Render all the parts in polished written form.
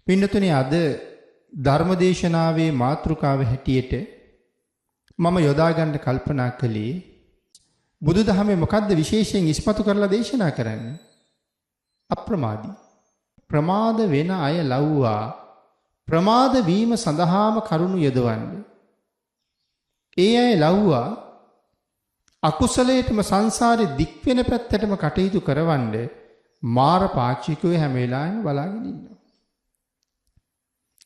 පින්නතුනේ අද ධර්මදේශනාවේ මාතෘකාව හැටියට මම යොදා ගන්න කල්පනා කළේ බුදුදහමේ මොකද්ද විශේෂයෙන් ඉස්මතු කරලා දේශනා කරන්නේ? අප්‍රමාදී. ප්‍රමාද වෙන අය ලව්වා ප්‍රමාද වීම සඳහාම කරුණු යොදවන්නේ. ඒ අය ලව්වා අකුසලයටම සංසාරේ දික් වෙන පැත්තටම කටයුතු කරවන්නේ මාර පාක්ෂිකයෝ හැම වෙලාවෙම බලාගෙන ඉන්නවා.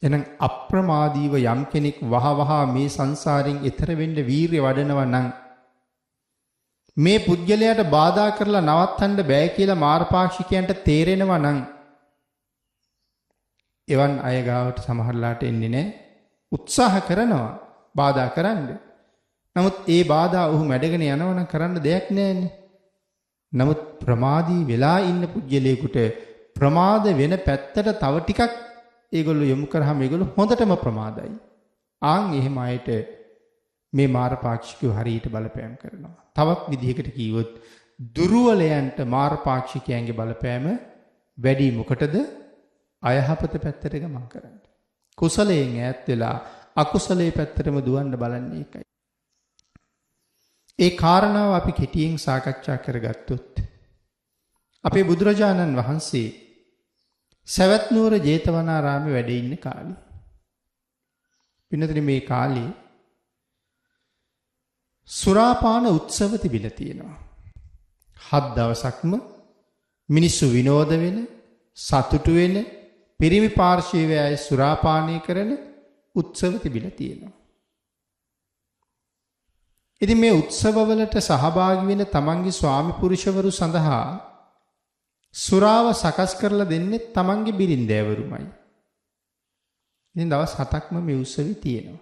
එහෙනම් අප්‍රමාදීව යම් කෙනෙක් වහවහ මේ සංසාරයෙන් එතර වෙන්න වීරිය වඩනවා නම් මේ පුද්ගලයාට බාධා කරලා නවත්තන්න බෑ කියලා මාර්ගපාක්ෂිකයන්ට තේරෙනවා නම් එවන් අය ගාවට සමහරලාට එන්නේ නැහැ. උත්සාහ කරනවා බාධා කරන්න. නමුත් ඒ බාධා ඔහු මැඩගෙන යනවා නම් කරන්න දෙයක් නැහැනේ. නමුත් ප්‍රමාදී වෙලා ඉන්න පුද්ගලයෙකුට ප්‍රමාද වෙන පැත්තට තව ටිකක් ඒගොල්ලෝ යොමු කරාම ඒගොල්ලෝ හොඳටම ප්‍රමාදයි. ආන් එහෙම අයට මේ මාරපාක්ෂිකයෝ හරියට බලපෑම් කරනවා. තවත් විදිහකට කිව්වොත් දුර්වලයන්ට මාරපාක්ෂිකයන්ගේ බලපෑම වැඩි. මොකටද? අයහපත පැත්තට ගමන් කරන්න. කුසලයෙන් ඈත් වෙලා අකුසලයේ පැත්තටම දුවන්න බලන්නේ ඒකයි. ඒ කාරණාව අපි කෙටියෙන් සාකච්ඡා කරගත්තොත් අපේ බුදුරජාණන් වහන්සේ සවැත් නුවර ජේතවනාරාමේ වැඩ ඉන්න කාලේ. පින්නතේ මේ කාලේ සුරාපාන උත්සව තිබිලා තියෙනවා. 7 දවසක්ම මිනිස්සු විනෝද වෙන, සතුටු වෙන, පිරිමි පාර්ශ්වයේ අය සුරාපානය කරන උත්සව තිබිලා තියෙනවා. ඉතින් මේ උත්සවවලට සහභාගී වෙන තමන්ගේ ස්වාමි පුරුෂවරු සඳහා සුරාව සකස් කරලා දෙන්නේ තමන්ගේ බිරින්දෑවරුමයි. ඉතින් දවස් 7ක්ම මේ උත්සවය තියෙනවා.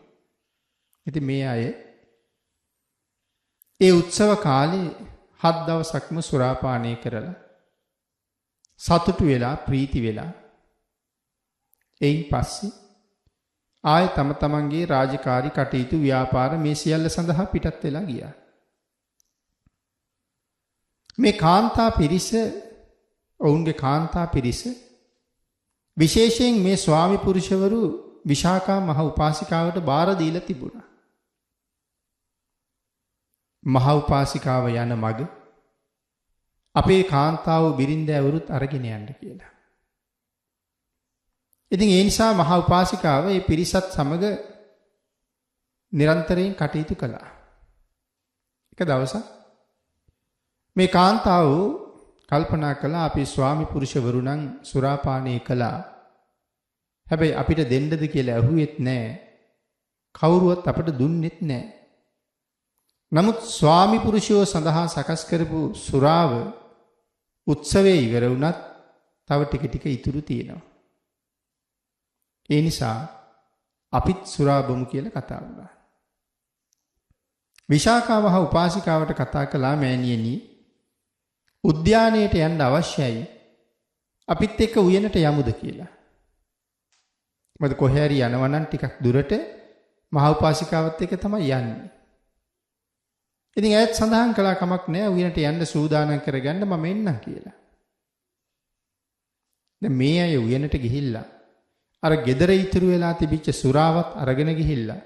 ඉතින් මේ අය ඒ උත්සව කාලේ 7 දවසක්ම සුරාපානය කරලා සතුටු වෙලා ප්‍රීති වෙලා එයින් පස්සේ ආය තම තමන්ගේ රාජකාරී කටයුතු ව්‍යාපාර මේ සියල්ල සඳහා පිටත් වෙලා ගියා. මේ කාන්තා පිරිස ඔවුන්ගේ කාන්තා පිරිස විශේෂයෙන් මේ ස්වාමි පුරුෂවරු විශාකා මහ උපාසිකාවට බාර දීලා තිබුණා. මහ උපාසිකාව යන මග අපේ කාන්තාව බිරින්දෑවරුත් අරගෙන යන්න කියලා. ඉතින් ඒ නිසා මහ උපාසිකාව මේ පිරිසත් සමග නිරන්තරයෙන් කටයුතු කළා. එක දවසක් මේ කාන්තාව කල්පනා කළා අපි ස්වාමි පුරුෂවරු නම් සුරාපානය කළා. හැබැයි අපිට දෙන්නද කියලා ඇහුවෙත් නැහැ. කවුරුවත් අපට දුන්නෙත් නැහැ. නමුත් ස්වාමි පුරුෂයෝ සඳහා සකස් කරපු සුරාව උත්සවයේ ඉවර වුණත් තව ටික ටික ඉතුරු තියෙනවා. ඒ නිසා අපිත් සුරා බොමු කියලා කතා වුණා. විශාකා මහ උපාසිකාවට කතා කළා මෑණියනි උද්‍යානයට යන්න අවශ්‍යයි. අපිත් එක්ක උයනට යමුද කියලා. මොකද කොහේ හරි යනවා නම් ටිකක් දුරට මහ උපාසිකාවත් එක්ක තමයි යන්නේ. ඉතින් ඇයත් සඳහන් කළා කමක් නැහැ උයනට යන්න සූදානම් කරගන්න මම එන්නම් කියලා. දැන් මේ අය උයනට ගිහිල්ලා අර gedara ඉතුරු වෙලා තිබිච්ච සුරාවත් අරගෙන ගිහිල්ලා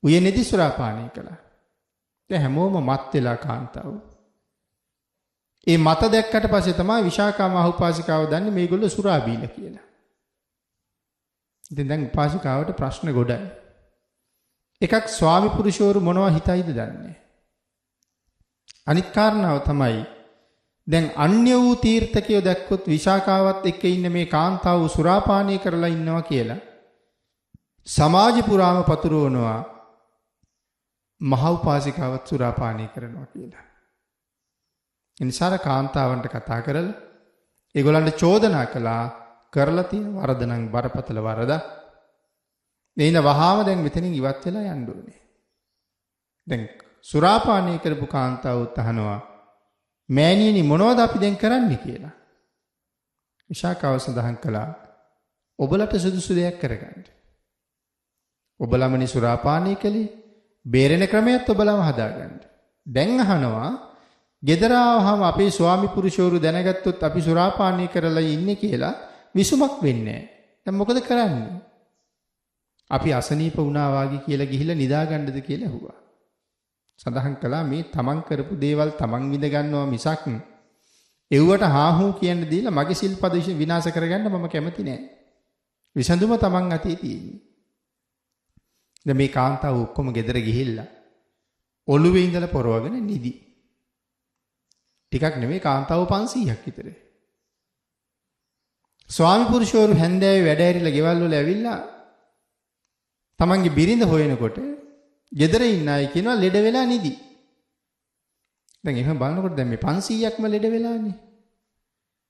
උයනේදී සුරාපානය කළා. දැන් හැමෝම මත් වෙලා කාන්තාව. ඒ මත දැක්කට පස්සේ තමයි විශාකා මහ උපාසිකාව දන්නේ මේගොල්ලෝ සුරා බීලා කියලා. ඉතින් දැන් උපාසිකාවට ප්‍රශ්න ගොඩයි. එකක් ස්වාමි පුරුෂවරු මොනවා හිතයිද දන්නේ. අනිත් කාරණාව තමයි දැන් අන්‍ය වූ තීර්ථකයෝ දැක්කොත් විශාකාවත් එක්ක ඉන්න මේ කාන්තාව සුරාපානය කරලා ඉන්නවා කියලා සමාජ පුරාම පතුරවනවා මහ උපාසිකාවත් සුරාපානය කරනවා කියලා. එනිසා කාන්තාවන්ට කතා කරලා ඒගොල්ලන්ට චෝදනා කළා කරලා තියෙන වරද නම් බරපතල වරදක්. එයින වහාම දැන් මෙතනින් ඉවත් වෙලා යන්න ඕනේ. දැන් සුරාපානය කරපු කාන්තාවුත් අහනවා මෑණියනි මොනවද අපි දැන් කරන්නේ කියලා. විශාකාව සඳහන් කළා ඔබලට සුදුසු දෙයක් කරගන්න. ඔබලමනි සුරාපානය කළේ බේරෙන ක්‍රමයක් ඔබලම හදාගන්න. දැන් අහනවා ගෙදර ආවහම අපේ ස්වාමි පුරුෂවරු දැනගත්තොත් අපි සුරාපානය කරලා ඉන්නේ කියලා විසුමක් වෙන්නේ නැහැ. දැන් මොකද කරන්නේ? අපි අසනීප වුණා වාගේ කියලා ගිහිල්ලා නිදාගන්නද කියලා ඇහුවා. සඳහන් කළා මේ තමන් කරපු දේවල් තමන් විඳ ගන්නවා මිසක් එව්වට හාහූ කියන්න දීලා මගේ සිල්පද විනාශ කරගන්න මම කැමති නෑ. විසඳුම තමන් අතේ තියෙන්නේ. දැන් මේ කාන්තාව ඔක්කොම ගෙදර ගිහිල්ලා ඔළුවේ ඉඳලා පොරවගෙන නිදි. ටිකක් නෙමෙයි කාන්තාව 500ක් විතර. ස්වාමි පුරුෂවරු හැන්දෑවේ වැඩ ඇරිලා ගෙවල් වල ඇවිල්ලා තමන්ගේ බිරිඳ හොයනකොට ගෙදර ඉන්න අය කියනවා ලෙඩ වෙලා නිදි. දැන් එහෙම බලනකොට දැන් මේ 500ක්ම ලෙඩ වෙලානේ.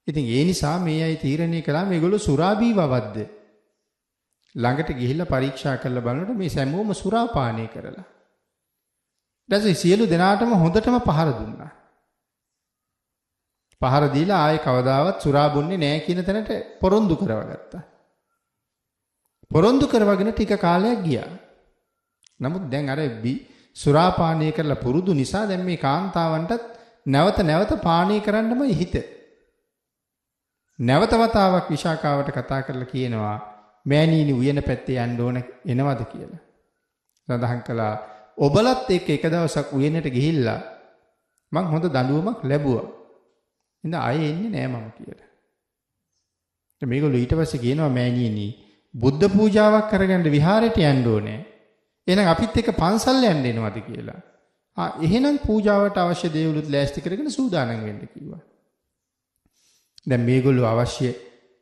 ඉතින් ඒ නිසා මේ අය තීරණය කළා මේගොල්ලෝ සුරා බීවවද්ද. ළඟට ගිහිල්ලා පරීක්ෂා කරලා බලනකොට මේ සැමෝම සුරා පානය කරලා. ඊට සියලු දෙනාටම හොඳටම පහර දුන්නා. පහර දීලා ආයේ කවදාවත් සුරා බොන්නේ නැහැ කියන තැනට පොරොන්දු කරවගත්තා. පොරොන්දු කරවගෙන ටික කාලයක් ගියා. නමුත් දැන් අර සුරා පානය කරලා පුරුදු නිසා දැන් මේ කාන්තාවන්ටත් නැවත නැවත පානය කරන්නමයි හිත. නැවත වතාවක් විශාකාවට කතා කරලා කියනවා මෑණියනි උයන පැත්තේ යන්න ඕන එනවද කියලා. සඳහන් කළා ඔබලත් එක්ක එක දවසක් උයනට ගිහිල්ලා මං හොඳ දඬුවමක් ලැබුවා. ඉතින් ආයේ එන්නේ නෑ මම කියලා. මේගොල්ලෝ ඊට පස්සේ කියනවා මෑණියනි බුද්ධ පූජාවක් කරගන්න විහාරයට යන්න ඕනේ. එහෙනම් අපිත් එක්ක පන්සල් යන්න එනවද කියලා. එහෙනම් පූජාවට අවශ්‍ය දේවලුත් ලෑස්ති කරගෙන සූදානම් වෙන්න කිව්වා. දැන් මේගොල්ලෝ අවශ්‍ය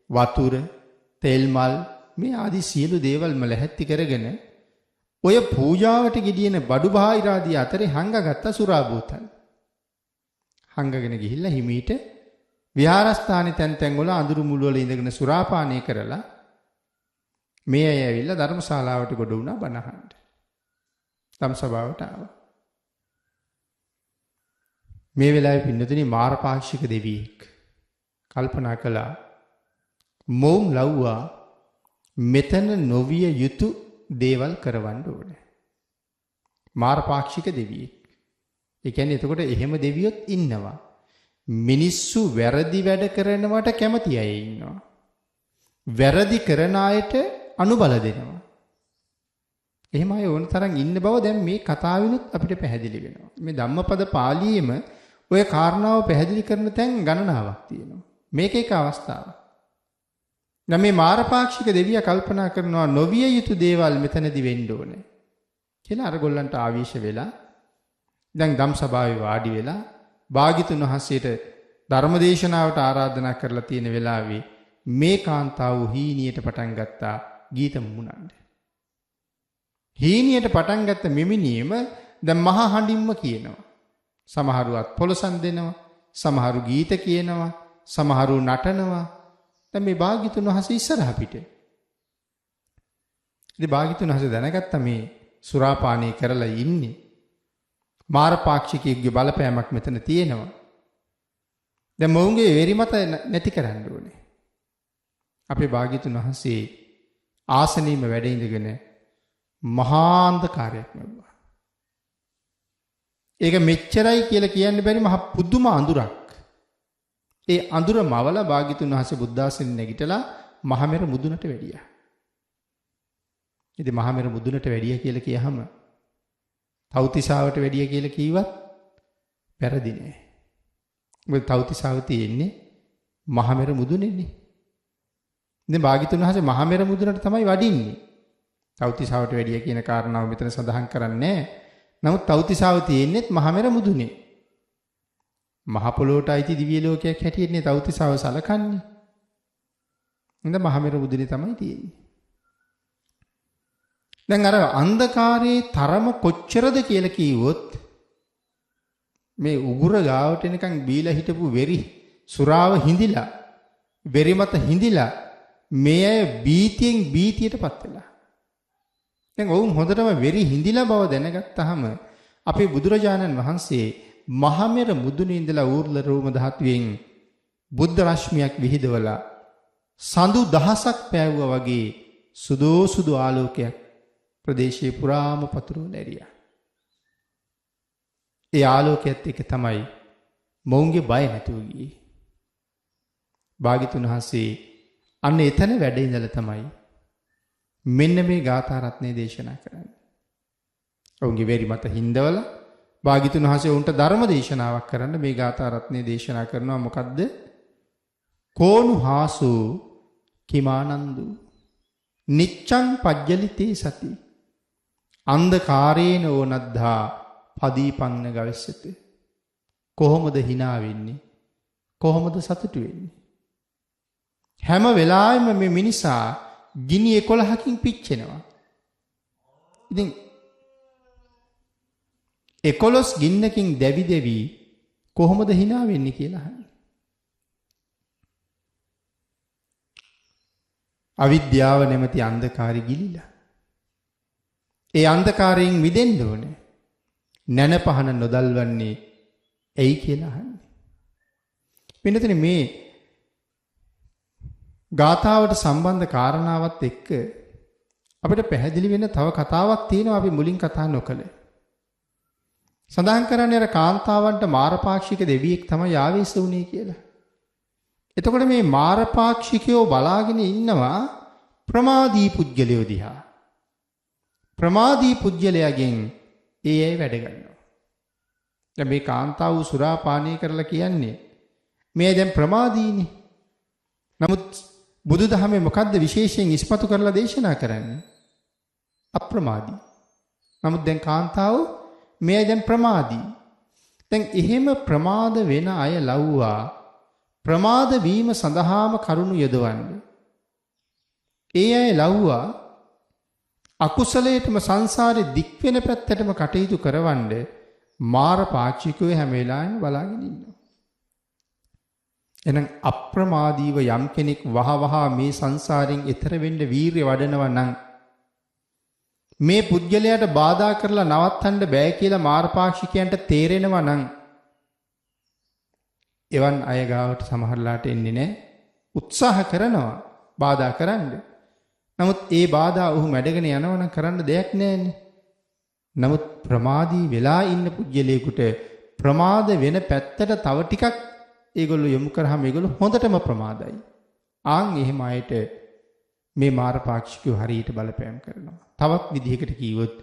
වතුර, තෙල් මල් මේ ආදී සියලු දේවල්ම ලැහැත්ති කරගෙන ඔය පූජාවට ගෙඩියන බඩු බාහිරාදී අතරේ හංගගත්ත සුරා බෝතල්. හංගගෙන ගිහිල්ලා හිමීට විහාරස්ථානයේ තැන් තැන් වල අඳුරු මුළු වල ඉඳගෙන සුරාපානය කරලා මේ අය ඇවිල්ලා ධර්මශාලාවට ගොඩ වුණා බණ අහන්න. ධම්සභාවට ආවා. මේ වෙලාවේ පින්නතුනි මාරපාක්ෂික දෙවියෙක් කල්පනා කළා මොවුන් ලව්වා මෙතන නොවිය යුතු දේවල් කරවන්න ඕනේ. මාරපාක්ෂික දෙවියෙක්. ඒ කියන්නේ එතකොට එහෙම දෙවියොත් ඉන්නවා. මිනිස්සු වැරදි වැඩ කරනවට කැමති අය ඉන්නවා. වැරදි කරන අයට අනුබල දෙනවා. එහෙම අය ඕන තරම් ඉන්න බව දැන් මේ කතාවෙනුත් අපිට පැහැදිලි වෙනවා. මේ ධම්මපද පාළියේම ඔය කාරණාව පැහැදිලි කරන තැන් ගණනාවක් තියෙනවා. මේක එක අවස්ථාවක්. දැන් මේ මාරපාක්ෂික දෙවියා කල්පනා කරනවා නොවිය යුතු දේවල් මෙතනදි වෙන්න ඕනේ කියලා අරගොල්ලන්ට ආවේශ වෙලා දැන් ධම්සභාවේ වාඩි වෙලා භාග්‍යතුන් වහන්සේට ධර්මදේශනාවට ආරාධනා කරලා තියෙන වෙලාවේ මේ කාන්තාව හීනියට පටන් ගත්තා ගීත මුමුණන්න. හීනියට පටන් ගත්ත මෙමිනියම දැන් මහා හඬින්ම කියනවා. සමහරු අත් පොලසන් දෙනවා, සමහරු ගීත කියනවා, සමහරු නටනවා. දැන් මේ භාග්‍යතුන් වහන්සේ ඉස්සරහ පිටේ. ඉතින් භාග්‍යතුන් වහන්සේ දැනගත්ත මේ සුරාපානය කරලා ඉන්නේ මාරපාක්ෂිකයෙක්ගේ බලපෑමක් මෙතන තියෙනවා. දැන් මොවුන්ගේ වෙරිමත නැති කරන්න ඕනේ. අපේ භාග්‍යතුන් වහන්සේ ආසනීයම වැඩ ඉඳගෙන මහා අන්ධකාරයක් ලැබුවා. ඒක මෙච්චරයි කියලා කියන්න බැරි මහ පුදුම අඳුරක්. ඒ අඳුර මවලා භාග්‍යතුන් වහන්සේ බුද්ධාසනෙ නැගිටලා මහමෙර මුදුනට වැඩියා. ඉතින් මහමෙර මුදුනට වැඩියා කියලා කියහම තව්තිසාවට වැඩියා කියලා කීවත් වැරදි නෑ. මොකද තව්තිසාව තියෙන්නේ මහමෙර මුදුනේනේ. ඉතින් භාග්‍යතුන් වහන්සේ මහමෙර මුදුනට තමයි වඩින්නේ. තව්තිසාවට වැඩියා කියන කාරණාව මෙතන සඳහන් කරන්නේ නෑ. නමුත් තව්තිසාව තියෙන්නේත් මහමෙර මුදුනේ. මහ පොළොවට අයිති දිව්‍ය ලෝකයක් හැටියටනේ තව්තිසාව සලකන්නේ. ඉතින් මහමෙර මුදුනේ තමයි තියෙන්නේ. දැන් අර අන්ධකාරයේ තරම කොච්චරද කියලා කිව්වොත් මේ උගුර ගාවට එනකන් බීලා හිටපු වෙරි සුරාව හිඳිලා වෙරි මත හිඳිලා මේ අය බීතියෙන් බීතියටපත් වෙලා. දැන් ඔවුන් හොඳටම වෙරි හිඳිලා බව දැනගත්තාම අපේ බුදුරජාණන් වහන්සේ මහමෙර මුදුනේ ඉඳලා ඌර්ල රෝම ධාතුවෙන් බුද්ධ රශ්මියක් විහිදවලා සඳු දහසක් පෑවුවා වගේ සුදෝ සුදු ආලෝකයක් ප්‍රදේශයේ පුරාම පතුරවලා ඇරියා. ඒ ආලෝකයත් එක්ක තමයි මොවුන්ගේ බය නැතුව ගියේ. භාග්‍යතුන් වහන්සේ අන්න එතන වැඩ ඉඳලා තමයි මෙන්න මේ ගාථා රත්නේ දේශනා කරන්නේ. ඔවුන්ගේ වෙරි මත හින්දවල භාග්‍යතුන් වහන්සේ උන්ට ධර්ම දේශනාවක් කරන්න මේ ගාථා රත්නේ දේශනා කරනවා. මොකද්ද? කෝණු හාසු කිමානන්දු නිච්ඡං පජ්ජලිතේ සති අන්ධකාරේන ඕනද්ධා පදීපංන ගවිස්සත. කොහොමද hina වෙන්නේ? කොහොමද සතුටු වෙන්නේ? හැම වෙලාවෙම මේ මිනිසා ගිනි 11කින් පිච්චෙනවා. ඉතින් 11 ගින්නකින් දැවි දැවි කොහොමද hina වෙන්නේ කියලා අහන්නේ. අවිද්‍යාව නැමැති අන්ධකාරي ගිලිලා. ඒ අන්ධකාරයෙන් මිදෙන්න ඕනේ. නැන පහන නොදල්වන්නේ ඇයි කියලා අහන්නේ. වෙනතන මේ ගාථාවට සම්බන්ධ කාරණාවත් එක්ක අපිට පැහැදිලි වෙන තව කතාවක් තියෙනවා අපි මුලින් කතා නොකළ. සඳහන් කරන්නේ අර කාන්තාවන්ට මාරපාක්ෂික දෙවියෙක් තමයි ආවේශ වුණේ කියලා. එතකොට මේ මාරපාක්ෂිකයෝ බලාගෙන ඉන්නවා ප්‍රමාදී පුජ්‍යලයෝ දිහා. ප්‍රමාදී පුජ්‍යලයාගෙන් ඒ අය වැඩ ගන්නවා. දැන් මේ කාන්තාව සුරාපානය කරලා කියන්නේ මේ දැන් ප්‍රමාදීනේ. නමුත් බුදුදහමේ මොකද්ද විශේෂයෙන් ඉස්පතු කරලා දේශනා කරන්නේ? අප්‍රමාදී. නමුත් දැන් කාන්තාව මේ දැන් ප්‍රමාදී. දැන් එහෙම ප්‍රමාද වෙන අය ලව්වා ප්‍රමාද වීම සඳහාම කරුණු යොදවන්නේ. ඒ අය ලව්වා අකුසලයටම සංසාරේ දික් වෙන පැත්තටම කටයුතු කරවන්න මාර පාක්ෂිකයෝ හැම වෙලාවෙම බලාගෙන ඉන්නවා. එහෙනම් අප්‍රමාදීව යම් කෙනෙක් වහවහ මේ සංසාරයෙන් එතර වෙන්න වීරිය වඩනවා නම් මේ පුද්ගලයාට බාධා කරලා නවත්තන්න බෑ කියලා මාර පාක්ෂිකයන්ට තේරෙනවා නම් එවන් අය ගාවට සමහරලාට එන්නේ නැහැ. උත්සාහ කරනවා බාධා කරන්න. නමුත් ඒ බාධා ඔහු මැඩගෙන යනවනම් කරන්න දෙයක් නැහැනේ. නමුත් ප්‍රමාදී වෙලා ඉන්න පුජ්‍යලයකට ප්‍රමාද වෙන පැත්තට තව ටිකක් ඒගොල්ලෝ යොමු කරාම ඒගොල්ලෝ හොඳටම ප්‍රමාදයි. ආන් එහෙම අයට මේ මාරපාක්ෂිකයෝ හරියට බලපෑම් කරනවා. තවත් විදිහකට කිව්වොත්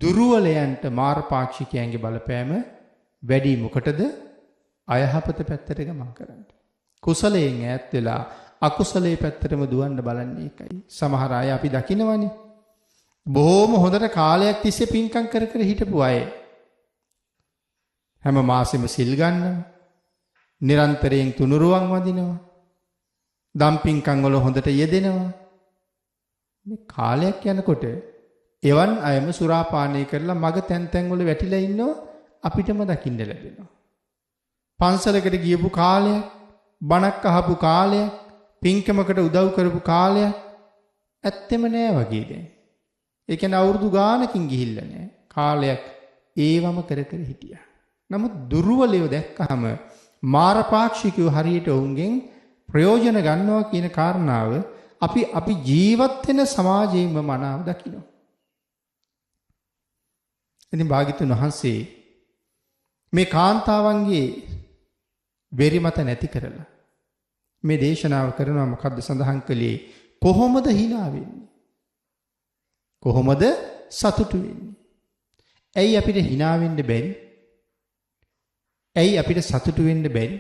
දුර්වලයන්ට මාරපාක්ෂිකයන්ගේ බලපෑම වැඩි. මොකටද? අයහපත පැත්තට ගමන් කරන්න. කුසලයෙන් ඈත් වෙලා අකුසලයේ පැත්තටම දුවන්න බලන්නේ ඒකයි. සමහර අය අපි දකිනවනේ. බොහොම හොඳට කාලයක් තිස්සේ පින්කම් කර කර හිටපු අය. හැම මාසෙම සිල් ගන්නවා. නිරන්තරයෙන් තුනුරුවන් වදිනවා. දම් පින්කම් වල හොඳට යෙදෙනවා. මේ කාලයක් යනකොට එවන් අයම සුරාපානය කරලා මග තැන් තැන් වල වැටිලා ඉන්නවා අපිටම දකින්න ලැබෙනවා. පන්සලකට ගියපු කාලයක්, බණක් අහපු කාලයක්, පින්කමකට උදව් කරපු කාලයක් ඇත්තෙම නෑ වගේ දැන්. ඒ කියන්නේ අවුරුදු ගානකින් ගිහිල්ලා නෑ. කාලයක් ඒවම කර කර හිටියා. නමුත් දුර්වලයෝ දැක්කහම මාරපාක්ෂිකයෝ හරියට ඔවුන්ගෙන් ප්‍රයෝජන ගන්නවා කියන කාරණාව අපි ජීවත් වෙන සමාජයෙන්ම මනාව දකිනවා. ඉතින් භාග්‍යතුන් වහන්සේ මේ කාන්තාවන්ගේ වෙරි මත නැති කරලා මේ දේශනාව කරනවා. මොකද්ද සඳහන් කළේ? කොහොමද hina වෙන්නේ? කොහොමද සතුටු වෙන්නේ? ඇයි අපිට hina වෙන්න බැරි? ඇයි අපිට සතුටු වෙන්න බැරි?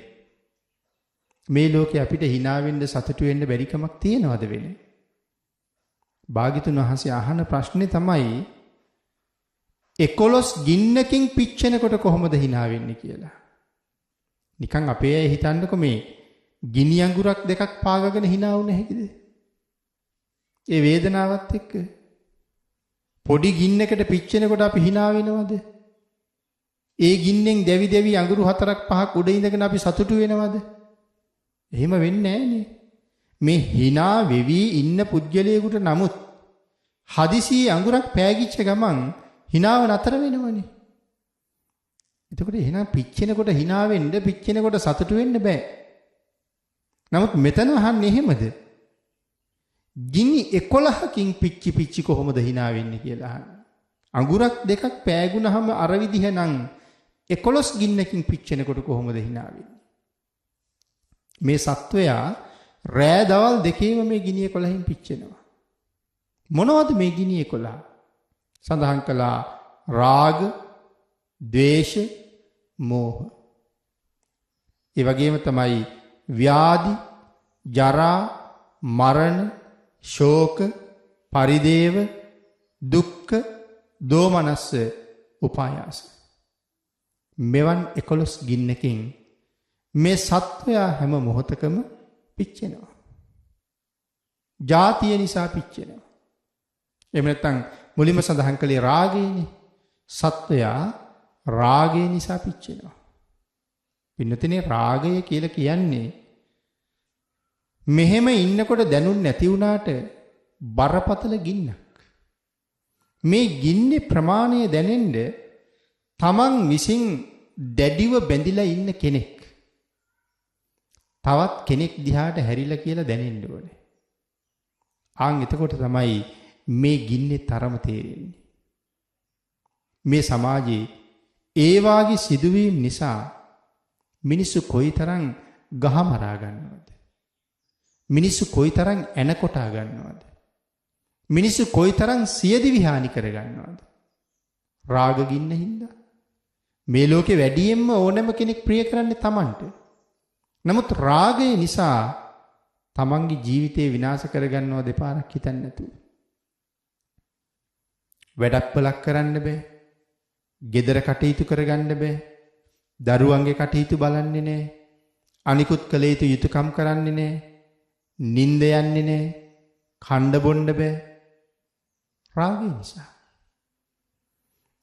මේ ලෝකේ අපිට hina වෙන්න සතුටු වෙන්න බැරි කමක් තියනවද වෙන්නේ? භාග්‍යතුන් වහන්සේ අහන ප්‍රශ්නේ තමයි 11 ගින්නකින් පිච්චෙනකොට කොහොමද hina වෙන්නේ කියලා. නිකන් අපේ අය හිතන්නකො මේ ගිනි අඟුරක් දෙකක් පාගගෙන hina වුණ හැකිද? ඒ වේදනාවත් එක්ක පොඩි ගින්නකට පිච්චෙනකොට අපි hina වෙනවද? ඒ ගින්නෙන් දැවි දැවි අඟුරු 4ක් 5ක් උඩ ඉඳගෙන අපි සතුටු වෙනවද? එහෙම වෙන්නේ නැහනේ. මේ hina වෙවි ඉන්න පුජ්‍යලයකට නමුත් හදිසියේ අඟුරක් පෑගිච්ච ගමන් hinaව නතර වෙනවනේ. එතකොට එහෙනම් පිච්චෙනකොට hina වෙන්න, පිච්චෙනකොට සතුටු වෙන්න බෑ. නමුත් මෙතන අහන්නේ එහෙමද? ගිනි 11කින් පිච්චි කොහොමද hina වෙන්නේ කියලා අහන්නේ. අඟුරක් දෙකක් පෑගුණාම අර විදිහ නම් 11 ගින්නකින් පිච්චෙනකොට කොහොමද hina වෙන්නේ? මේ සත්වයා රෑ දවල් දෙකේම මේ ගිනි 11න් පිච්චෙනවා. මොනවද මේ ගිනි 11? සඳහන් කළා රාග, ද්වේෂ, මෝහ. ඒ වගේම තමයි ව්‍යාධි, ජරා, මරණ, ශෝක, පරිදේව, දුක්ඛ, දෝමනස්ස, උපායාස. මෙවන් 11 ගින්නකින් මේ සත්වයා හැම මොහොතකම පිච්චෙනවා. ජාතිය නිසා පිච්චෙනවා. එහෙම නැත්නම් මුලින්ම සඳහන් කළේ රාගයනේ. සත්වයා රාගය නිසා පිච්චෙනවා. පින්නතනේ රාගය කියලා කියන්නේ මෙහෙම ඉන්නකොට දැනුන් නැති වුණාට බරපතල ගින්නක්. මේ ගින්නේ ප්‍රමාණය දැනෙන්න තමන් විසින් දැඩිව බැඳිලා ඉන්න කෙනෙක් තවත් කෙනෙක් දිහාට හැරිලා කියලා දැනෙන්න ඕනේ. එතකොට තමයි මේ ගින්නේ තරම තේරෙන්නේ. මේ සමාජයේ ඒ වාගේ සිදුවීම් නිසා මිනිස්සු කොයිතරම් ගහමරා ගන්නවද? මිනිස්සු කොයිතරම් එනකොටා ගන්නවද? මිනිස්සු කොයිතරම් සියදිවි හානි කර ගන්නවද? රාග ගින්න හින්දා. මේ ලෝකේ වැඩියෙන්ම ඕනෑම කෙනෙක් ප්‍රිය කරන්නේ Tamanට. නමුත් රාගය නිසා තමන්ගේ ජීවිතේ විනාශ කරගන්නව දෙපාරක් හිතන්නේ නැතුව. වැඩක් පළක් කරන්න බෑ. ගෙදර කටයුතු කරගන්න බෑ. දරුවන්ගේ කටයුතු බලන්නේ නෑ. අනිකුත් කළ යුතු යුතුයකම් කරන්නේ නෑ. නිින්ද යන්නේ නෑ. කණ්ඩ බොන්න බෑ. රාගය නිසා.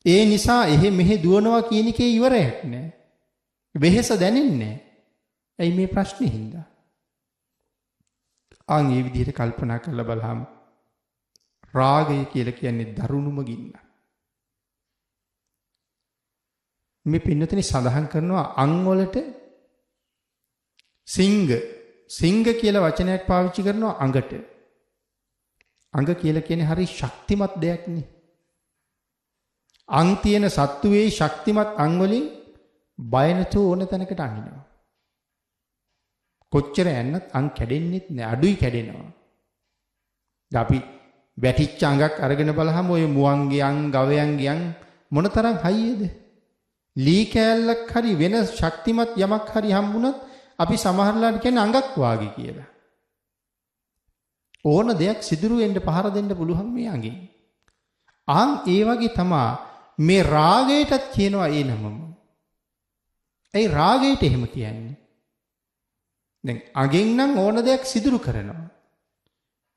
ඒ නිසා එහෙ මෙහෙ දුවනවා කියන එකේ ඉවරයක් නෑ. වෙහෙස දැනෙන්නේ නෑ. ඇයි මේ ප්‍රශ්නේ හින්දා? මේ විදිහට කල්පනා කරලා බලහම රාගය කියලා කියන්නේ දරුණුම ගින්න. මේ පින්නතනේ සඳහන් කරනවා අං වලට සිංග කියලා වචනයක් පාවිච්චි කරනවා අඟට. අඟ කියලා කියන්නේ හරි ශක්තිමත් දෙයක් නේ. අං තියෙන සත්තුවේ ශක්තිමත් අං වලින් බය නැතුව ඕන තැනකට අනිනවා. කොච්චර යන්නත් අං කැඩෙන්නෙත් නෑ, අඩුයි කැඩෙනවා. අපි වැටිච්ච අඟක් අරගෙන බලහම ඔය මුවන්ගේ අං, ගවයන්ගේ අං මොනතරම් හයියද? ලී කෑල්ලක් හරි වෙන ශක්තිමත් යමක් හරි හම්බුනත් අපි සමහරලාට කියන්නේ අඟක් වාගේ කියලා. ඕන දෙයක් සිදුරු වෙන්න පහර දෙන්න පුළුවන් මේ අඟෙන්. ඒ වගේ තමයි මේ රාගයටත් කියනවා ඒ නමම. ඒ රාගයට එහෙම කියන්නේ. දැන් අගෙන් නම් ඕන දෙයක් සිදුරු කරනවා.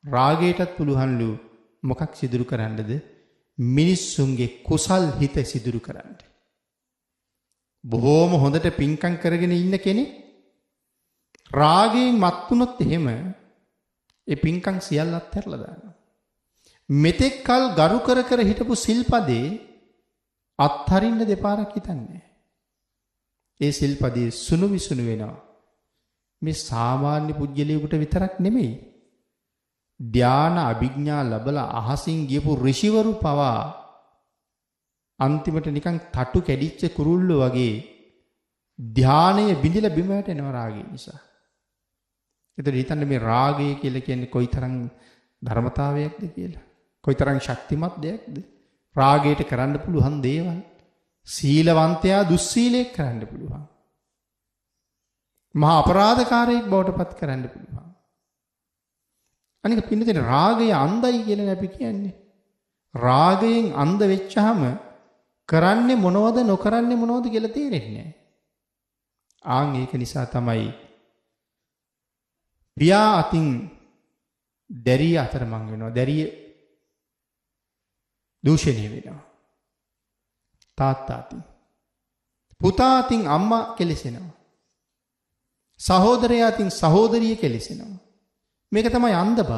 රාගයටත් පුළුවන්ලු මොකක් සිදුරු කරන්නද? මිනිස්සුන්ගේ කුසල් හිත සිදුරු කරන්න. බොහෝම හොඳට පින්කම් කරගෙන ඉන්න කෙනෙක් රාගයෙන් මත් වුණොත් එහෙම ඒ පින්කම් සියල්ල අත්හැරලා දානවා. මෙතෙක් කල් ගරු කර කර හිටපු සිල්පදේ අත්හරින්න දෙපාරක් හිතන්නේ. ඒ සිල්පදේ සුණු විසුණු වෙනවා. මේ සාමාන්‍ය පුජ්‍යලියෙකුට විතරක් නෙමෙයි. ධානා අභිඥා ලැබලා අහසින් ගියපු ඍෂිවරු පවා අන්තිමට නිකන් තටු කැඩිච්ච කුරුල්ලෝ වගේ ධානයේ බිඳිලා බිම වැටෙනවා රාගය නිසා. ඒතර හිතන්න මේ රාගය කියලා කියන්නේ කොයිතරම් ධර්මතාවයක්ද කියලා. කොයිතරම් ශක්තිමත් දෙයක්ද? රාගයට කරන්න පුළුවන් දේවල් සීලවන්තයා දුස්සීලයක් කරන්න පුළුවන්. මහා අපරාධකාරයෙක් බවට පත් කරන්න පුළුවන්. අනික පින්නතේ රාගය අන්ධයි කියලා අපි කියන්නේ. රාගයෙන් අන්ධ වෙච්චාම කරන්නේ මොනවද නොකරන්නේ මොනවද කියලා තේරෙන්නේ නැහැ. ඒක නිසා තමයි පියා අතින් දැරිය අතරමං වෙනවා. දැරිය දූෂණය වෙනවා. තාත්තා අතින්. පුතා අතින් අම්මා කෙලෙසෙනවා. සහෝදරයා අතින් සහෝදරිය කෙලෙසෙනවා. මේක තමයි අන්ධ බව.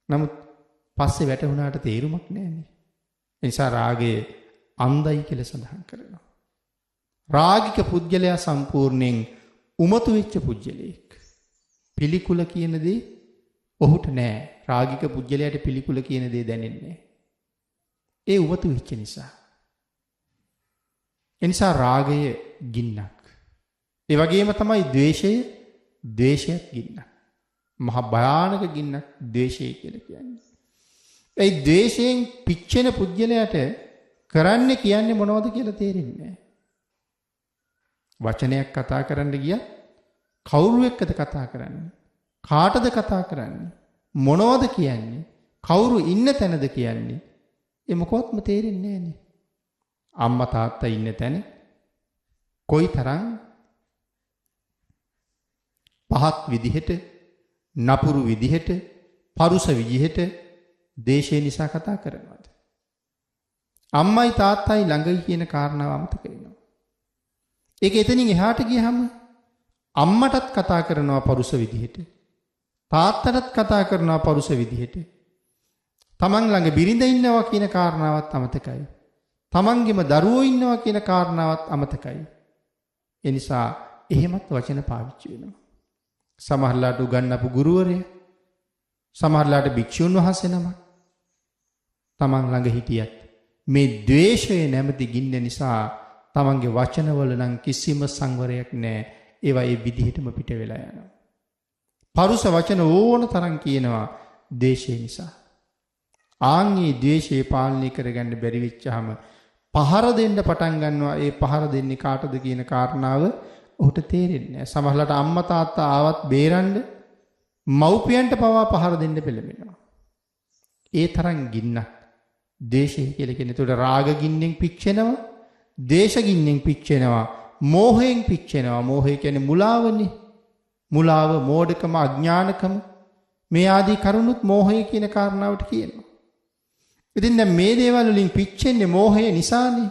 නමුත් පස්සේ වැටුණාට තේරුමක් නැන්නේ. ඒ නිසා රාගය අන්ධයි කියලා සඳහන් කරනවා. රාගික පුජ්‍යලයා සම්පූර්ණයෙන් උමතු වෙච්ච පුජ්‍යලෙක්. පිළිකුල කියන දේ ඔහුට නෑ. රාගික පුජ්‍යලයාට පිළිකුල කියන දේ දැනෙන්නේ නෑ. ඒ උමතු වෙච්ච නිසා. ඒ නිසා රාගය ගින්නක්. ඒ වගේම තමයි ද්වේෂය ද්වේෂයක් ගින්න. මහා භයානක ගින්නක් ද්වේෂය කියලා කියන්නේ. ඒ ද්වේෂයෙන් පිච්චෙන පුජ්‍යලයට කරන්නේ කියන්නේ මොනවද කියලා තේරෙන්නේ නැහැ. වචනයක් කතා කරන්න ගියත් කවුරු එක්කද කතා කරන්නේ? කාටද කතා කරන්නේ? මොනවද කියන්නේ? කවුරු ඉන්න තැනද කියන්නේ? ඒ මොකවත්ම තේරෙන්නේ නැහනේ. අම්මා තාත්තා ඉන්න තැන කොයිතරම් පහත් විදිහට, නපුරු විදිහට, පරුස විදිහට දේශේ නිසා කතා කරනවාද? අම්මයි තාත්තයි ළඟයි කියන කාරණාව අමතක වෙනවා. ඒක එතනින් එහාට ගියහම අම්මටත් කතා කරනවා පරුස විදිහට, තාත්තටත් කතා කරනවා පරුස විදිහට. තමන් ළඟ බිරිඳ ඉන්නවා කියන කාරණාවත් අමතකයි. තමන්ගේම දරුවෝ ඉන්නවා කියන කාරණාවත් අමතකයි. ඒ නිසා එහෙමත් වචන පාවිච්චි වෙනවා. සමහරලාට උගන්වපු ගුරුවරයා, සමහරලාට භික්ෂුන් වහන්සේ නමක් තමන් ළඟ හිටියත් මේ ද්වේෂය නැමැති ගින්න නිසා තමන්ගේ වචනවල නම් කිසිම සංවරයක් නැහැ. ඒවා ඒ විදිහටම පිට වෙලා යනවා. පරුස වචන ඕන තරම් කියනවා ද්වේෂය නිසා. ආන්ගේ ද්වේෂය පාලනය කරගන්න බැරි වෙච්චාම පහර දෙන්න පටන් ගන්නවා. ඒ පහර දෙන්නේ කාටද කියන කාරණාව ඔහුට තේරෙන්නේ නැහැ. සමහරවිට අම්මා තාත්තා ආවත් බේරන්න මව්පියන්ට පවා පහර දෙන්න පෙළඹෙනවා. ඒ තරම් ගින්නක් ද්වේෂය කියලා කියන්නේ. ඒකට රාග ගින්නෙන් පිච්චෙනවා, ද්වේෂ ගින්නෙන් පිච්චෙනවා, මෝහයෙන් පිච්චෙනවා. මෝහය කියන්නේ මුලාවනේ. මුලාව, මෝඩකම, අඥානකම මේ ආදී කරුණුත් මෝහය කියන කාරණාවට කියනවා. ඉතින් දැන් මේ දේවල් වලින් පිච්චෙන්නේ මෝහය නිසානේ.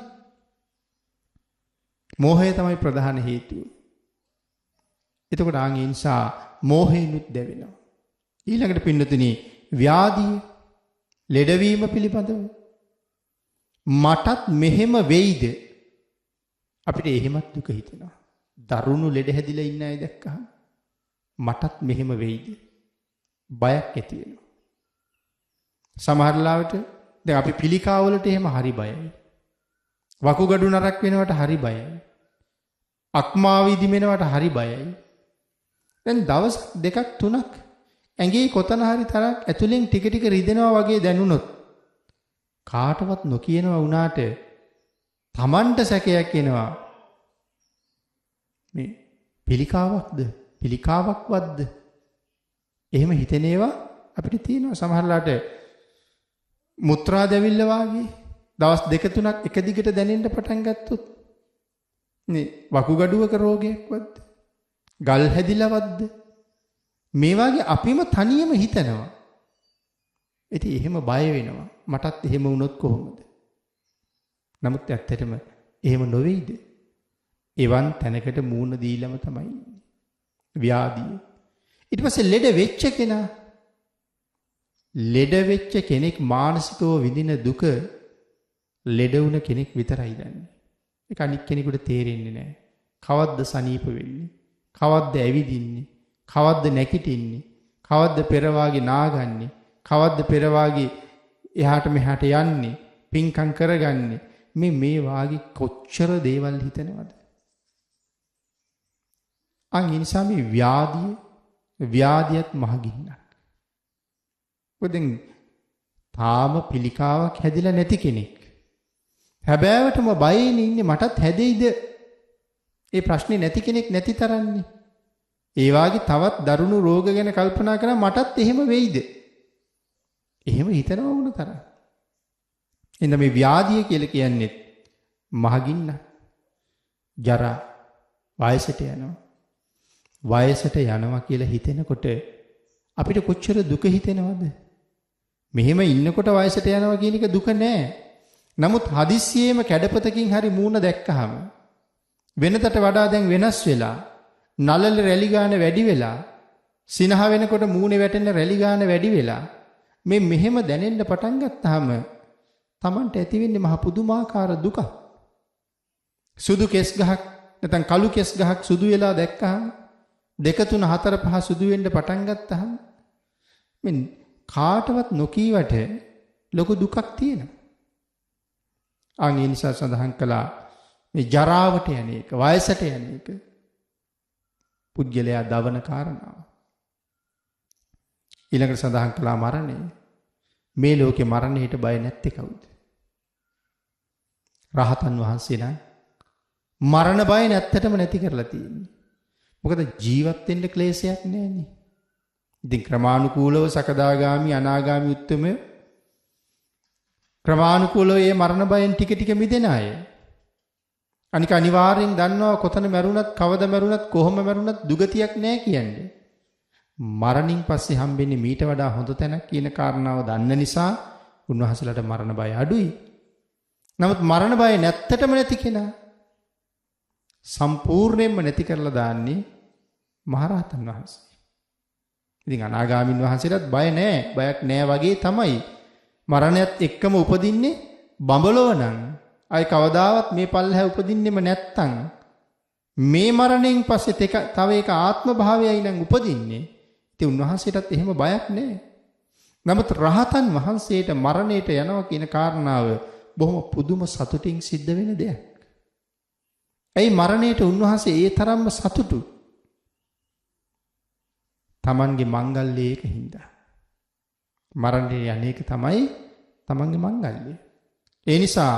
මෝහය තමයි ප්‍රධාන හේතුව. එතකොට ආන්ගේ නිසා මෝහයෙන්ුත් දැවෙනවා. ඊළඟට පින්නතුනි ව්‍යාධිය, ලෙඩවීම පිළිබඳව මටත් මෙහෙම වෙයිද? අපිට එහෙමත් දුක හිතෙනවා. දරුණු ලෙඩ හැදිලා ඉන්න අය දැක්කහම මටත් මෙහෙම වෙයිද? බයක් ඇති වෙනවා. සමහර ලාවට දැන් අපි පිළිකාවලට එහෙම හරි බයයි. වකුගඩු නරක් වෙනවට හරි බයයි. අක්මාවීදි වෙනවට හරි බයයි. දැන් දවස් දෙකක් තුනක් ඇඟේ කොතන හරි තරක් ඇතුලෙන් ටික ටික රිදෙනවා වගේ දැනුනොත් කාටවත් නොකියනවා වුණාට Tamanට සැකයක් එනවා. මේ පිළිකාවක්ද? පිළිකාවක්වත්ද? එහෙම හිතෙන ඒවා අපිට තියෙනවා. සමහරලාට මුත්‍රා දැවිල්ල වාගේ දවස් දෙක තුනක් එක දිගට දැනෙන්න පටන් ගත්තොත් මේ වකුගඩුවක රෝගයක්වත්ද? ගල් හැදිලවත්ද? මේ වාගේ අපිම තනියම හිතනවා. ඉතින් එහෙම බය වෙනවා. මටත් එහෙම වුණොත් කොහොමද? නමුත් ඇත්තටම එහෙම නොවේද? එවන් තැනකට මූණ දීලම තමයි ඉන්නේ. ව්‍යාධිය. ඊට පස්සේ ලෙඩ වෙච්ච කෙනා, ලෙඩ වෙච්ච කෙනෙක් මානසිකව විඳින දුක ලෙඩ වුණ කෙනෙක් විතරයි දන්නේ. ඒක අනික් කෙනෙකුට තේරෙන්නේ නැහැ. කවද්ද සනීප වෙන්නේ? කවද්ද ඇවිදින්නේ? කවද්ද නැගිටින්නේ? කවද්ද පෙරවාගේ නාගන්නේ? කවද්ද පෙරවාගේ එහාට මෙහාට යන්නේ? පින්කම් කරගන්නේ? මේ වාගේ කොච්චර දේවල් හිතනවද? අන් ඒ නිසා මේ ව්‍යාධියත් මහගින්නක්. ඔතෙන් තාම පිළිකාවක් හැදිලා නැති කෙනෙක්. හැබෑවටම බයෙන් ඉන්නේ මටත් හැදෙයිද? ඒ ප්‍රශ්නේ නැති කෙනෙක් නැති තරන්නේ. ඒ වාගේ තවත් දරුණු රෝග ගැන කල්පනා කරා මටත් එහෙම වෙයිද? එහෙම හිතනවා වුණ තරම්. එන්න මේ ව්‍යාධිය කියලා කියන්නේ මහගින්න. ජරා, වයසට යනවා. වයසට යනවා කියලා හිතෙනකොට අපිට කොච්චර දුක හිතෙනවද? මෙහෙම ඉන්නකොට වයසට යනවා කියන එක දුක නෑ. නමුත් හදිස්සියෙම කැඩපතකින් හරි මූණ දැක්කහම වෙනතට වඩා දැන් වෙනස් වෙලා, නළල රැලි ගාන වැඩි වෙලා, සිනහ වෙනකොට මූණේ වැටෙන රැලි ගාන වැඩි වෙලා මෙහෙම දැනෙන්න පටන් ගත්තාම Tamanට ඇති වෙන්නේ මහ පුදුමාකාර දුකක්. සුදු කෙස් ගහක් නැත්නම් කළු කෙස් ගහක් සුදු වෙලා දැක්කහම 2 3 4 5 සුදු වෙන්න පටන් ගත්තාම මේ කාටවත් නොකීවට ලොකු දුකක් තියෙනවා. ඒ නිසා සඳහන් කළා මේ ජරාවට යන එක, වයසට යන එක. පුද්ගලයා දවන කාරණාව. ඊළඟට සඳහන් කළා මරණය. මේ ලෝකේ මරණයට බය නැත්තේ කවුද? රහතන් වහන්සේ නම් මරණ බය නැත්තටම නැති කරලා තියෙන්නේ. මොකද ජීවත් වෙන්න ක්ලේශයක් නැහැනේ. ඉතින් ක්‍රමානුකූලව සකදාගාමි අනාගාමි උත්තම ක්‍රමානුකූලව මේ මරණ බයෙන් ටික ටික මිදෙන අය. අනික අනිවාර්යෙන් දන්නවා කොතන මැරුණත් කවද මැරුණත් කොහොම මැරුණත් දුගතියක් නැහැ කියන්නේ. මරණින් පස්සේ හම්බෙන්නේ මීට වඩා හොඳ තැනක් කියන කාරණාව දන්න නිසා උන්වහන්සේලාට මරණ බය අඩුයි. නමුත් මරණ බය නැත්තටම නැති කෙනා සම්පූර්ණයෙන්ම නැති කරලා දාන්නේ මහරහතන් වහන්සේ. ඉතින් අනාගාමින් වහන්සේලාට බය නැහැ. බයක් නැහැ වගේ තමයි. මරණයත් එක්කම උපදින්නේ බඹලව නම් අය කවදාවත් මේ පල්ලෙහැ උපදින්නෙම නැත්තම් මේ මරණයෙන් පස්සේ තව එක ආත්ම භාවයයි නම් උපදින්නේ. ඉතින් උන්වහන්සේටත් එහෙම බයක් නැහැ. නමුත් රහතන් වහන්සේට මරණයට යනවා කියන කාරණාව බොහොම පුදුම සතුටින් සිද්ධ වෙන දෙයක්. ඇයි මරණයට උන්වහන්සේ ඒ තරම්ම සතුටු? තමන්ගේ මංගල්‍යයක හින්දා. මරණයට යන්නේක තමයි තමන්ගේ මංගල්‍යය. ඒ නිසා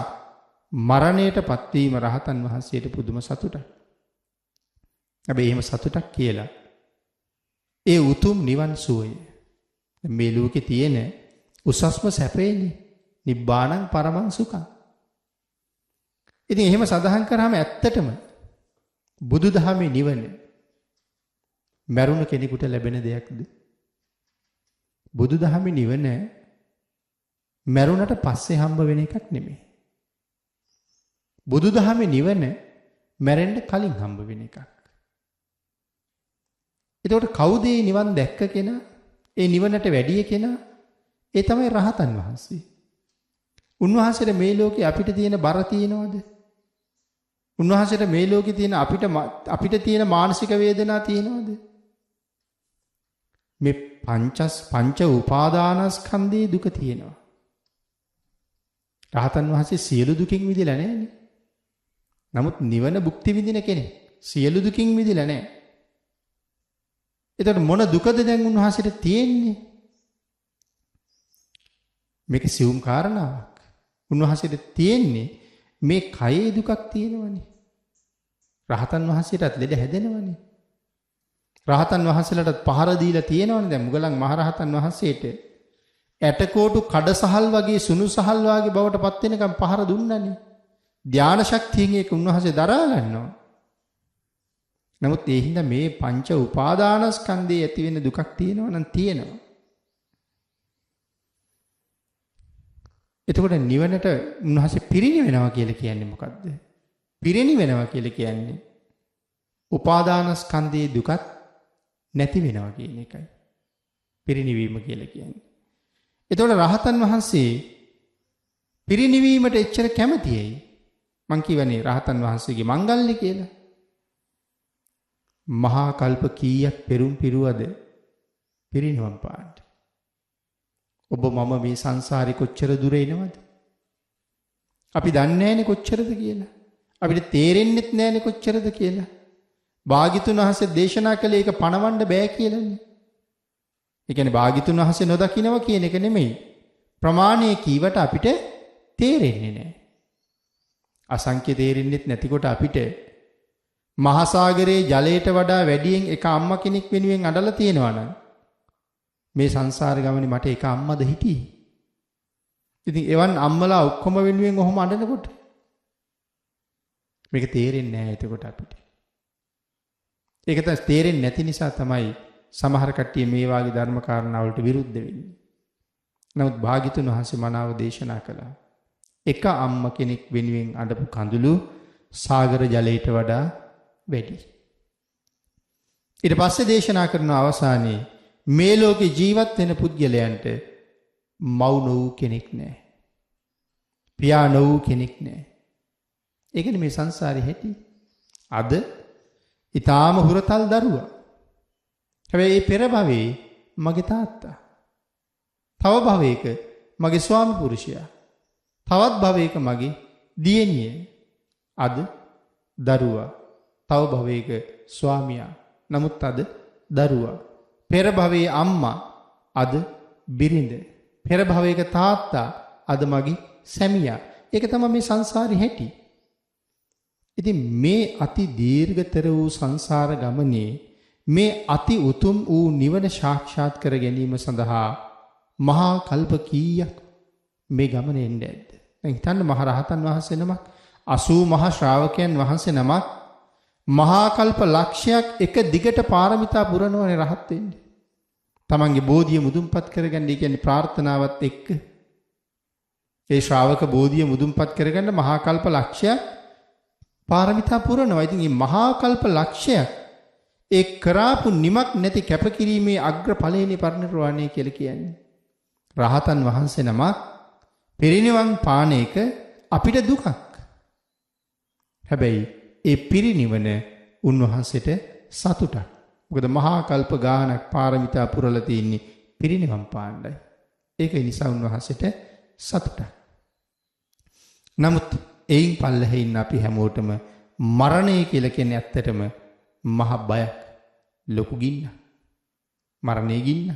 මරණයට පත්වීම රහතන් වහන්සේට පුදුම සතුටක්. හැබැයි එහෙම සතුටක් කියලා ඒ උතුම් නිවන් සුවය මේ ලෝකේ තියෙන උසස්ම සැපේනේ. නිබ්බාණං පරමං සුඛං. ඉතින් එහෙම සඳහන් කරාම ඇත්තටම බුදුදහමේ නිවන මරුණ කෙනෙකුට ලැබෙන දෙයක්ද? බුදුදහමේ නිවන මරුණට පස්සේ හම්බ වෙන එකක් නෙමෙයි. බුදුදහමේ නිවන මැරෙන්න කලින් හම්බ වෙන එකක්. එතකොට කවුද මේ නිවන් දැක්ක කෙනා? ඒ නිවනට වැඩිය කෙනා? ඒ තමයි රහතන් වහන්සේ. උන්වහන්සේට මේ ලෝකේ අපිට තියෙන බර තියෙනවද? උන්වහන්සේට මේ ලෝකේ තියෙන අපිට තියෙන මානසික වේදනා තියෙනවද? මේ පංච උපාදානස්කන්ධයේ දුක තියෙනවා. රහතන් වහන්සේ සියලු දුකින් මිදෙලා නැහැනේ. නමුත් නිවන භුක්ති විඳින කෙනෙක් සියලු දුකින් මිදෙලා නැහැ. එතකොට මොන දුකද දැන් උන්වහන්සේට තියෙන්නේ? මේක සියුම් කාරණාවක්. උන්වහන්සේට තියෙන්නේ මේ කයේ දුකක් තියෙනවනේ. රහතන් වහන්සේටත් ලෙඩ හැදෙනවනේ. රහතන් වහන්සේලාටත් පහර දීලා තියෙනවනේ. දැන් මුගලන් මහරහතන් වහන්සේට ඇටකොටු කඩසහල් වගේ සුණු සහල් වගේ බවට පත් වෙනකම් පහර දුන්නනේ. ධානා ශක්තියෙන් ඒක උන්වහන්සේ දරා ගන්නවා. නමුත් ඒ හින්දා මේ පංච උපාදානස්කන්ධයේ ඇති වෙන දුකක් තියෙනවා නම් තියෙනවා. එතකොට නිවනට උන්වහන්සේ පිරිනිවෙනවා කියලා කියන්නේ මොකද්ද? පිරිනිවෙනවා කියලා කියන්නේ උපාදානස්කන්ධයේ දුකත් නැති වෙනවා කියන එකයි. පිරිනිවීම කියලා කියන්නේ. එතකොට රහතන් වහන්සේ පිරිනිවීමට එච්චර කැමතියි. මං කියවනේ රහතන් වහන්සේගේ මංගල්‍ය කියලා. මහා කල්ප කීයක් පෙරුම් පිරුවද පිරිනිවන් පාන්න. ඔබ මම මේ සංසාරේ කොච්චර දුර එනවද? අපි දන්නේ නැහැනේ කොච්චරද කියලා. අපිට තේරෙන්නෙත් නැහැනේ කොච්චරද කියලා. භාග්‍යතුන් වහන්සේ දේශනා කළේ ඒක පණවන්න බෑ කියලානේ. ඒ කියන්නේ භාග්‍යතුන් වහන්සේ නොදකින්නවා කියන එක නෙමෙයි. ප්‍රමාණයේ කීවට අපිට තේරෙන්නේ නැහැ. අසංඛ්‍ය තේරෙන්නෙත් නැතිකොට අපිට මහසાગරයේ ජලයට වඩා වැඩියෙන් එක අම්මා කෙනෙක් වෙනුවෙන් අඬලා තියෙනවා නම් මේ සංසාර ගමනේ මට එක අම්මද හිටියේ. ඉතින් එවන් අම්මලා ඔක්කොම වෙනුවෙන් ඔහොම අඬනකොට මේක තේරෙන්නේ නැහැ එතකොට අපිට. ඒක තමයි තේරෙන්නේ නැති නිසා තමයි සමහර කට්ටිය මේ වාගේ ධර්ම කාරණා වලට විරුද්ධ වෙන්නේ. නමුත් භාග්‍යතුන් වහන්සේ මනාව දේශනා කළා. එක අම්ම කෙනෙක් වෙනුවෙන් අඬපු කඳුළු සාගර ජලයට වඩා වැඩි. ඊට පස්සේ දේශනා කරන අවසානයේ මේ ලෝකේ ජීවත් වෙන පුද්ගලයන්ට මව් නොවූ කෙනෙක් නැහැ. පියා නොවූ කෙනෙක් නැහැ. ඒකනේ මේ සංසාරේ හැටි. අද ඊටාම හුරතල් දරුවා. හැබැයි මේ පෙර භවයේ මගේ තාත්තා. තව භවයක මගේ ස්වාමි පුරුෂයා. තවත් භවයක මගේ දියණිය. අද දරුවා. තව භවයක ස්වාමියා. නමුත් අද දරුවා. පෙර භවයේ අම්මා අද බිරිඳ. පෙර භවයක තාත්තා අද මගේ සැමියා. ඒක තමයි මේ සංසාරේ හැටි. ඉතින් මේ අති දීර්ඝතර වූ සංසාර ගමනේ මේ අති උතුම් වූ නිවන සාක්ෂාත් කර ගැනීම සඳහා මහා කල්ප කීයක් මේ ගමනේ එන්නේ ඇද්ද? දැන් හිතන්න මහ රහතන් වහන්සේ නමක් 80 මහා ශ්‍රාවකයන් වහන්සේ නමක් මහා කල්ප ලක්ෂයක් එක දිගට පාරමිතා පුරනවනේ රහත් වෙන්නේ. තමන්ගේ බෝධිය මුදුන්පත් කරගන්න කියන්නේ ප්‍රාර්ථනාවත් එක්ක. ඒ ශ්‍රාවක බෝධිය මුදුන්පත් කරගන්න මහා කල්ප ලක්ෂයක් පාරමිතා පුරනවා. ඉතින් මේ මහා කල්ප ලක්ෂයක් ඒ කරාපු නිමක් නැති කැපකිරීමේ අග්‍රඵලයනේ පරිනිර්වාණය කියලා කියන්නේ. රහතන් වහන්සේ නමක් පිරිනිවන් පාන එක අපිට දුකක්. හැබැයි ඒ පිරිනිවන උන්වහන්සේට සතුටක්. මොකද මහා කල්ප ගානක් පාරමිතා පුරලා තින්නේ පිරිනිවන් පාන්නයි. ඒක නිසා උන්වහන්සේට සතුටක්. නමුත් එයින් පල්ලෙහි ඉන්න අපි හැමෝටම මරණය කියලා කියන්නේ ඇත්තටම මහ බයක්. ලොකු ගින්න. මරණේ ගින්න.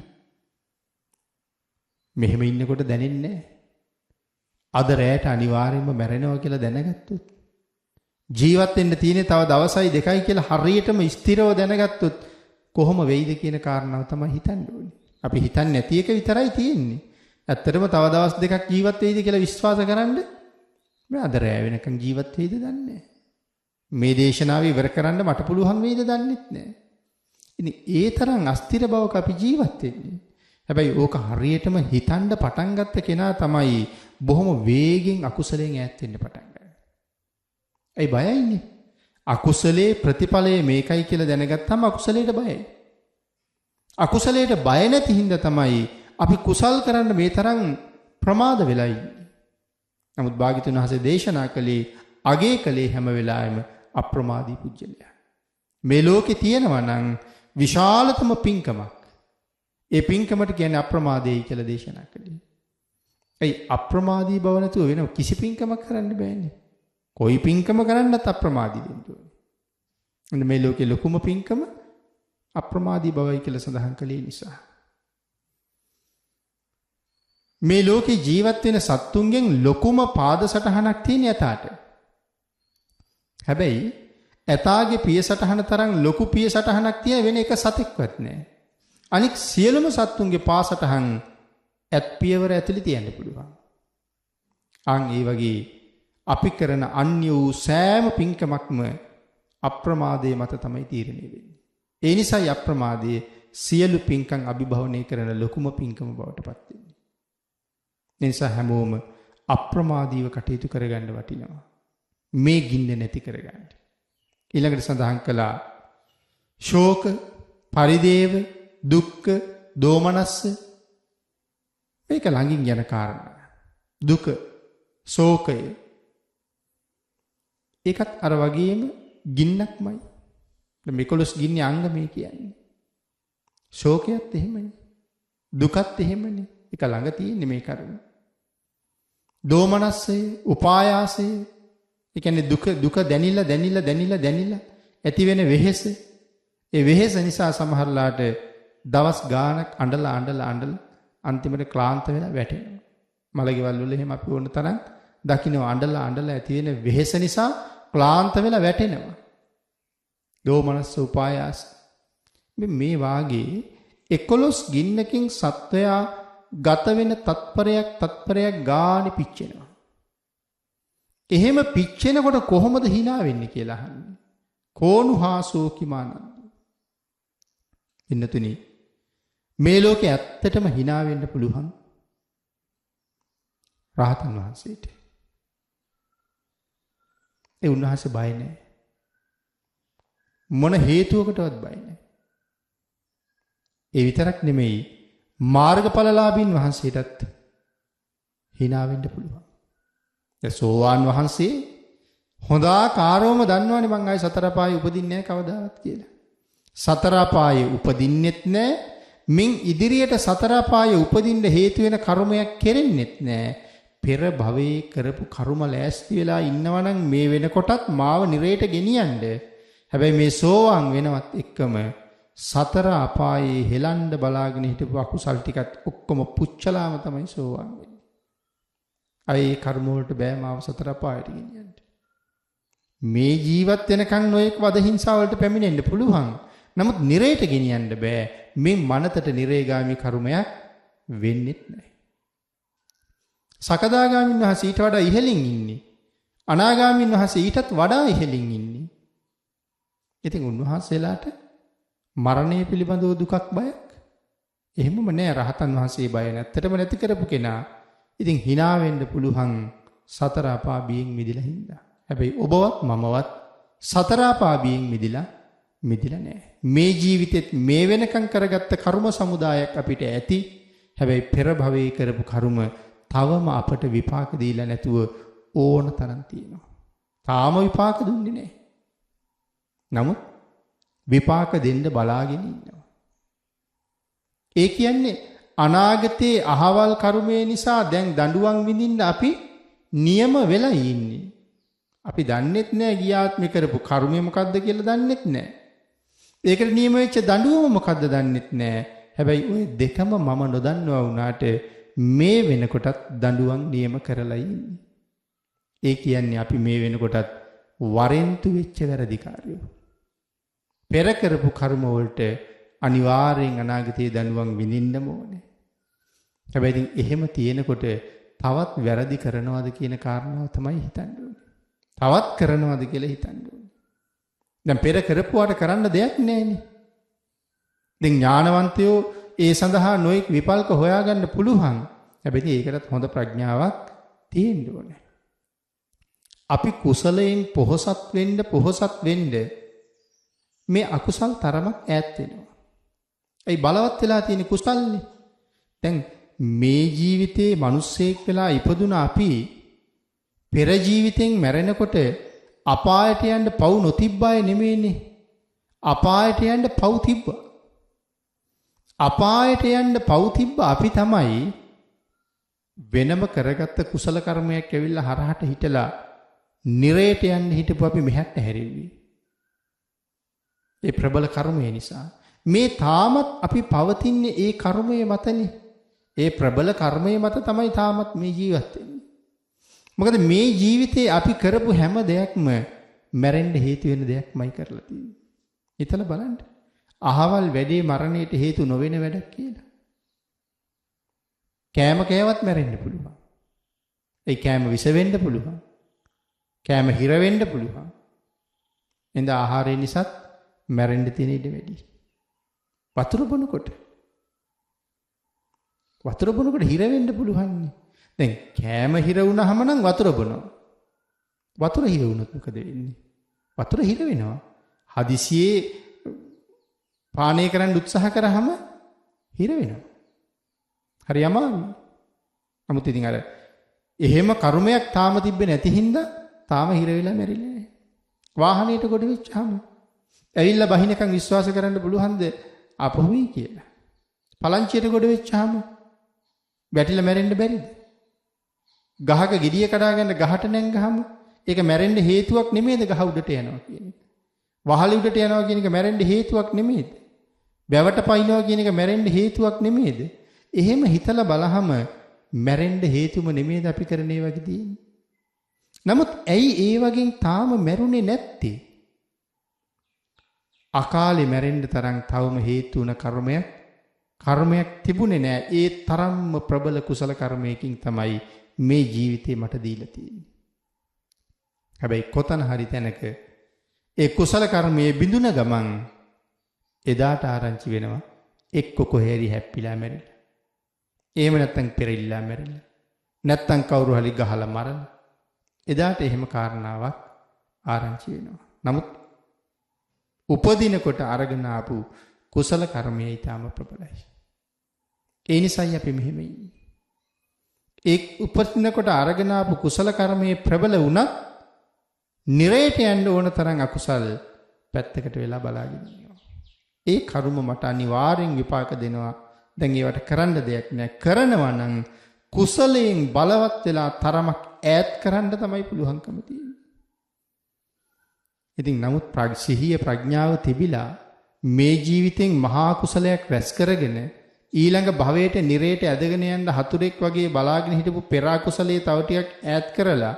මෙහෙම ඉන්නකොට දැනෙන්නේ නැහැ. අද රැයට අනිවාර්යයෙන්ම මැරෙනවා කියලා දැනගත්තොත් ජීවත් වෙන්න තියෙන්නේ තව දවසයි දෙකයි කියලා හරියටම ස්ථිරව දැනගත්තොත් කොහොම වෙයිද කියන කාරණාව තමයි හිතන්න ඕනේ. අපි හිතන්නේ නැති එක විතරයි තියෙන්නේ. ඇත්තටම තව දවස් දෙකක් ජීවත් වෙයිද කියලා විශ්වාස කරන්න මේ අද රැ වෙනකන් ජීවත් වෙයිද දන්නේ නැහැ. මේ දේශනාව ඉවර කරන්න මට පුළුවන් වෙයිද දන්නෙත් නැහැ. ඉතින් ඒ තරම් අස්තිර බවක අපි ජීවත් වෙන්නේ. හැබැයි ඕක හරියටම හිතන්න පටන් ගත්ත කෙනා තමයි බොහොම වේගෙන් අකුසලයෙන් ඈත් වෙන්න පටන් ගන්නේ. ඒ බයයිනේ. අකුසලයේ ප්‍රතිඵලය මේකයි කියලා දැනගත්තාම අකුසලයට බයයි. අකුසලයට බය නැති හින්දා තමයි අපි කුසල් කරන්න මේ තරම් ප්‍රමාද වෙලා ඉන්නේ. නමුත් භාග්‍යතුන් වහන්සේ දේශනා කළේ අගේ කළේ හැම වෙලාවෙම අප්‍රමාදී පුජ්‍යලයා. මේ ලෝකේ තියෙනවා නම් විශාලතම පින්කමක්. ඒ පින්කමට කියන්නේ අප්‍රමාදේයි කියලා දේශනා කළේ. ඒ අප්‍රමාදී බව නැතුව වෙන කිසි පින්කමක් කරන්න බෑනේ. කොයි පින්කම කරන්නත් අප්‍රමාදී වෙන්න ඕනේ. මේ ලෝකේ ලොකුම පින්කම අප්‍රමාදී බවයි කියලා සඳහන් කළේ නිසා. මේ ලෝකේ ජීවත් වෙන සත්තුන්ගෙන් ලොකුම පාද සටහනක් තියෙන යතාට. හැබැයි ඇතාගේ පිය සටහන තරම් ලොකු පිය සටහනක් තියෙන වෙන එක සතෙක්වත් නැහැ. අනික සියලුම සත්තුන්ගේ පා සටහන් ඇත් පියවර ඇතුලේ තියන්න පුළුවන්. අන් ඒ වගේ අපි කරන අන්‍ය වූ සෑම පින්කමක්ම අප්‍රමාදයේ මත තමයි තීරණය වෙන්නේ. ඒ නිසායි අප්‍රමාදයේ සියලු පින්කම් අභිභවනය කරන ලොකුම පින්කම බවට පත් වෙන්නේ. ඒ නිසා හැමෝම අප්‍රමාදීව කටයුතු කරගන්න වටිනවා. මේ ගින්න නැති කරගන්න. ඊළඟට සඳහන් කළා ශෝක, පරිදේව, දුක්ඛ, දෝමනස්ස මේක ළඟින් යන කාරණා. දුක, ශෝකය ඒකත් අර වගේම ගින්නක්මයි. මේ 11 ගින්නේ අංග මේ කියන්නේ. ශෝකයත් එහෙමනේ. දුකත් එහෙමනේ. ඒක ළඟ තියෙන්නේ මේ කරුණ. දෝමනස්සය, උපායාසය. ඒ කියන්නේ දුක දැනිලා ඇති වෙන වෙහෙස. ඒ වෙහෙස නිසා සමහරලාට දවස් ගාණක් අඬලා අන්තිමට ක්ලාන්ත වෙලා වැටෙනවා. මලගෙවල් වල එහෙම අපි වුණ තරම් දකින්න අඬලා ඇති වෙන වෙහෙස නිසා ක්ලාන්ත වෙලා වැටෙනවා. දෝමනස්ස, උපායාස. මේ වාගේ 11 ගින්නකින් සත්වයා ගත වෙන තත්පරයක් ගානේ පිච්චෙනවා. එහෙම පිච්චෙනකොට කොහොමද hina වෙන්නේ කියලා අහන්නේ. කෝනුහාසෝ කිමානන්ද. ඉන්නතුනි මේ ලෝකේ ඇත්තටම hina වෙන්න පුළුවන් රහතන් වහන්සේට. ඒ උන්වහන්සේ බය නැහැ. මොන හේතුවකටවත් බය නැහැ. ඒ විතරක් නෙමෙයි මාර්ගඵලලාභීන් වහන්සේටත් hina වෙන්න පුළුවන්. ඒ සෝවාන් වහන්සේ හොඳාකාරවම දන්නවනේ මං ආයේ සතර පායේ උපදින්නේ නැහැ කවදාවත් කියලා. සතර පායේ උපදින්නෙත් නැහැ. මින් ඉදිරියට සතර පායේ උපදින්න හේතු වෙන කර්මයක් කෙරෙන්නෙත් නැහැ. පෙර භවයේ කරපු කර්ම ලෑස්ති වෙලා ඉන්නවනම් මේ වෙනකොටත් මාව නිරේට ගෙනියන්න. හැබැයි මේ සෝවාන් වෙනවත් එක්කම සතර අපායේ හෙලන්න බලාගෙන හිටපු අකුසල් ටිකත් ඔක්කොම පුච්චලාම තමයි සෝවාන් වෙන්නේ. අය ඒ කර්ම වලට බෑ මාව සතර අපායට ගෙනියන්න. මේ ජීවත් වෙනකන් නොයෙක් වද හිංසා වලට පැමිණෙන්න පුළුවන්. නමුත් නිරේට ගෙනියන්න බෑ. මේ මනතට නිරේගාමී කර්මයක් වෙන්නේ නැහැ. සකදාගාමීන් වහන්සේ ඊට වඩා ඉහළින් ඉන්නේ. අනාගාමීන් වහන්සේ ඊටත් වඩා ඉහළින් ඉන්නේ. ඉතින් උන්වහන්සේලාට මරණය පිළිබඳව දුකක් බයක් එහෙමම නෑ. රහතන් වහන්සේ බය නැත්තටම නැති කරපු කෙනා. ඉතින් hina වෙන්න පුළුවන් සතර අපා බියෙන් මිදිලා හින්දා. හැබැයි ඔබවත් මමවත් සතර අපා බියෙන් මිදිලා නෑ. මේ ජීවිතෙත් මේ වෙනකන් කරගත්ත කර්ම සමුදායක් අපිට ඇති. හැබැයි පෙර භවයේ කරපු කර්ම තවම අපට විපාක දීලා නැතුව ඕන තරම් තියෙනවා. තාම විපාක දුන්නේ නෑ. නමුත් විපාක දෙන්න බලාගෙන ඉන්නවා. ඒ කියන්නේ අනාගතයේ අහවල් කර්මය නිසා දැන් දඬුවම් විඳින්න අපි නියම වෙලා ඉන්නේ. අපි දන්නෙත් නෑ ගිය ආත්මේ කරපු කර්මය මොකද්ද කියලා දන්නෙත් නෑ. ඒකට නියම වෙච්ච දඬුවම මොකද්ද දන්නෙත් නෑ. හැබැයි ওই දෙකම මම නොදන්නවා වුණාට මේ වෙනකොටත් දඬුවම් නියම කරලා ඉන්නේ. ඒ කියන්නේ අපි මේ වෙනකොටත් වරෙන්තු වෙච්ච වැරදිකාරයෝ. පෙර කරපු කර්ම වලට අනිවාර්යෙන් අනාගතයේ දඬුවම් විඳින්නම ඕනේ. හැබැයි ඉතින් එහෙම තියෙනකොට තවත් වැරදි කරනවද කියන කාරණාව තමයි හිතන්න ඕනේ. තවත් කරනවද කියලා හිතන්න ඕනේ. දැන් පෙර කරපුවාට කරන්න දෙයක් නැහැනේ. දැන් ඥානවන්තයෝ ඒ සඳහා නොඑක් විපල්ක හොයාගන්න පුළුවන්. හැබැයි ඒකටත් හොඳ ප්‍රඥාවක් තියෙන්න ඕනේ. අපි කුසලයෙන් පොහොසත් වෙන්න මේ අකුසල් තරමක් ඈත් වෙනවා. ඒ බලවත් වෙලා තියෙන කුසල්නේ. දැන් මේ ජීවිතේ මිනිස්සෙක් වෙලා ඉපදුන අපි පෙර ජීවිතෙන් මැරෙනකොට අපායට යන්න පව් නොතිබ්බය නෙමෙයිනේ. අපායට යන්න පව් තිබ්බා. අපායට යන්න පව් තිබ්බ අපි තමයි වෙනම කරගත්ත කුසල කර්මයක් ඇවිල්ලා හරහට හිටලා නිරේට යන්න හිටපු අපි මෙහාට හැරෙව්වේ. ඒ ප්‍රබල කර්මය නිසා. මේ තාමත් අපි පවතින්නේ ඒ කර්මය මතනේ. ඒ ප්‍රබල කර්මය මත තමයි තාමත් මේ ජීවත් වෙන්නේ. මොකද මේ ජීවිතේ අපි කරපු හැම දෙයක්ම මැරෙන්න හේතු වෙන දෙයක්මයි කරලා තියෙන්නේ. හිතලා බලන්න. අහවල් වැඩේ මරණයට හේතු නොවන වැඩක් කියලා. කෑම කෑවත් මැරෙන්න පුළුවන්. ඒ කෑම විස වෙන්න පුළුවන්. කෑම හිර වෙන්න පුළුවන්. එඳ ආහාරය නිසාත් මැරෙන්න තියෙන ඉඩ වැඩි. වතුර බොනකොට හිර වෙන්න පුළුවන්. දැන් කෑම හිර වුණාම නම් වතුර බොනවා. වතුර හිර වුණොත් මොකද වෙන්නේ? වතුර හිර වෙනවා. හදිසියේ පානය කරන්න උත්සාහ කරාම හිර වෙනවා. හරි අමාරුයි. නමුත් ඉතින් අර එහෙම කර්මයක් තාම තිබ්බේ නැති හින්දා තාම හිර වෙලා මැරිලා නැහැ. වාහනේට ගොඩ වෙච්චාම ඇවිල්ලා බහිනකන් විශ්වාස කරන්න පුළුවන්ද අපහුයි කියලා? පලංචියට ගොඩ වෙච්චාම වැටිලා මැරෙන්න බැරිද? ගහක ගෙඩිය කඩාගෙන ගහට නැංගහම ඒක මැරෙන්න හේතුවක් නෙමෙයිද? ගහ උඩට යනවා කියන එක. වහල උඩට යනවා කියන එක මැරෙන්න හේතුවක් නෙමෙයිද? බැවට පයින්නවා කියන එක මැරෙන්න හේතුවක් නෙමෙයිද? එහෙම හිතලා බලහම මැරෙන්න හේතුම නෙමෙයිද අපි කරන ඒ වගේ තියෙන්නේ? නමුත් ඇයි ඒ වගේ තාම මැරුණේ නැත්තේ? අකාලේ මැරෙන්න තරම් තවම හේතු වුණ කර්මයක් තිබුණේ නෑ. ඒ තරම්ම ප්‍රබල කුසල කර්මයකින් තමයි මේ ජීවිතේ මට දීලා තියෙන්නේ. හැබැයි කොතන හරි තැනක ඒ කුසල කර්මයේ බිඳුන ගමන් එදාට ආරංචි වෙනවා එක්ක කොහේ හරි හැප්පිලා මැරිලා. එහෙම නැත්තම් පෙරෙල්ලා මැරිලා. නැත්තම් කවුරු හරි ගහලා මරලා. එදාට එහෙම කාරණාවක් ආරංචි වෙනවා. නමුත් උපදිනකොට අරගෙන ආපු කුසල කර්මය ඊටම ප්‍රබලයි. ඒ නිසායි අපි මෙහෙම ඉන්නේ. ඒ උපදිනකොට අරගෙන ආපු කුසල කර්මයේ ප්‍රබල වුණත් නිරේට යන්න ඕන තරම් අකුසල් පැත්තකට වෙලා බලාගෙන ඉන්නවා. ඒ කර්ම මට අනිවාර්යෙන් විපාක දෙනවා. දැන් ඒවට කරන්න දෙයක් නෑ. කරනවා නම් කුසලයෙන් බලවත් වෙලා තරමක් ඈත් කරන්න තමයි පුළුවන්කම තියෙන්නේ. ඉතින් නමුත් සිහිය ප්‍රඥාව තිබිලා මේ ජීවිතෙන් මහා කුසලයක් රැස් කරගෙන ඊළඟ භවයට නිරේට ඇදගෙන යන්න හතුරෙක් වගේ බලාගෙන හිටපු පෙර අකුසලයේ තව ටිකක් ඈත් කරලා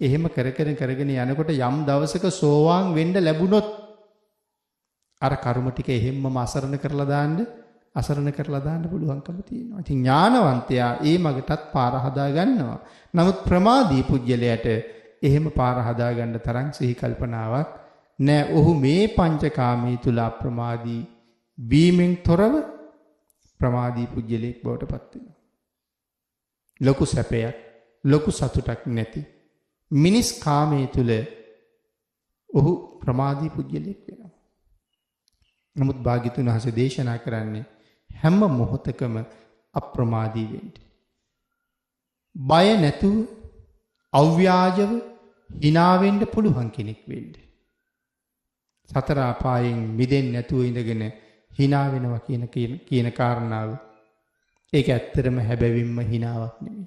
එහෙම කරගෙන යනකොට යම් දවසක සෝවාන් වෙන්න ලැබුණොත් අර කර්ම ටික එහෙම්මම අසරණ කරලා දාන්න පුළුවන්කම තියෙනවා. ඉතින් ඥානවන්තයා ඒ මගටත් පාර හදා ගන්නවා. නමුත් ප්‍රමාදී පුජ්‍යලයට එහෙම පාර හදා ගන්න තරම් සිහි කල්පනාවක් නෑ. ඔහු මේ පංචකාමී තුල අප්‍රමාදී වීමෙන් තොරව ප්‍රමාදී පුජ්‍යලෙක් බවට පත් වෙනවා. ලොකු සැපයක්, ලොකු සතුටක් නැති මිනිස් කාමයේ තුල ඔහු ප්‍රමාදී පුජ්‍යලෙක් වෙනවා. නමුත් භාග්‍යතුන් වහන්සේ දේශනා කරන්නේ හැම මොහොතකම අප්‍රමාදී වෙන්න. බය නැතුව අව්‍යාජව hina වෙන්න පුළුවන් කෙනෙක් වෙන්න. සතර අපායෙන් මිදෙන්න නැතුව ඉඳගෙන hina වෙනවා කියන කාරණාව ඒක ඇත්තටම හැබැවින්ම hinaවක් නෙමෙයි.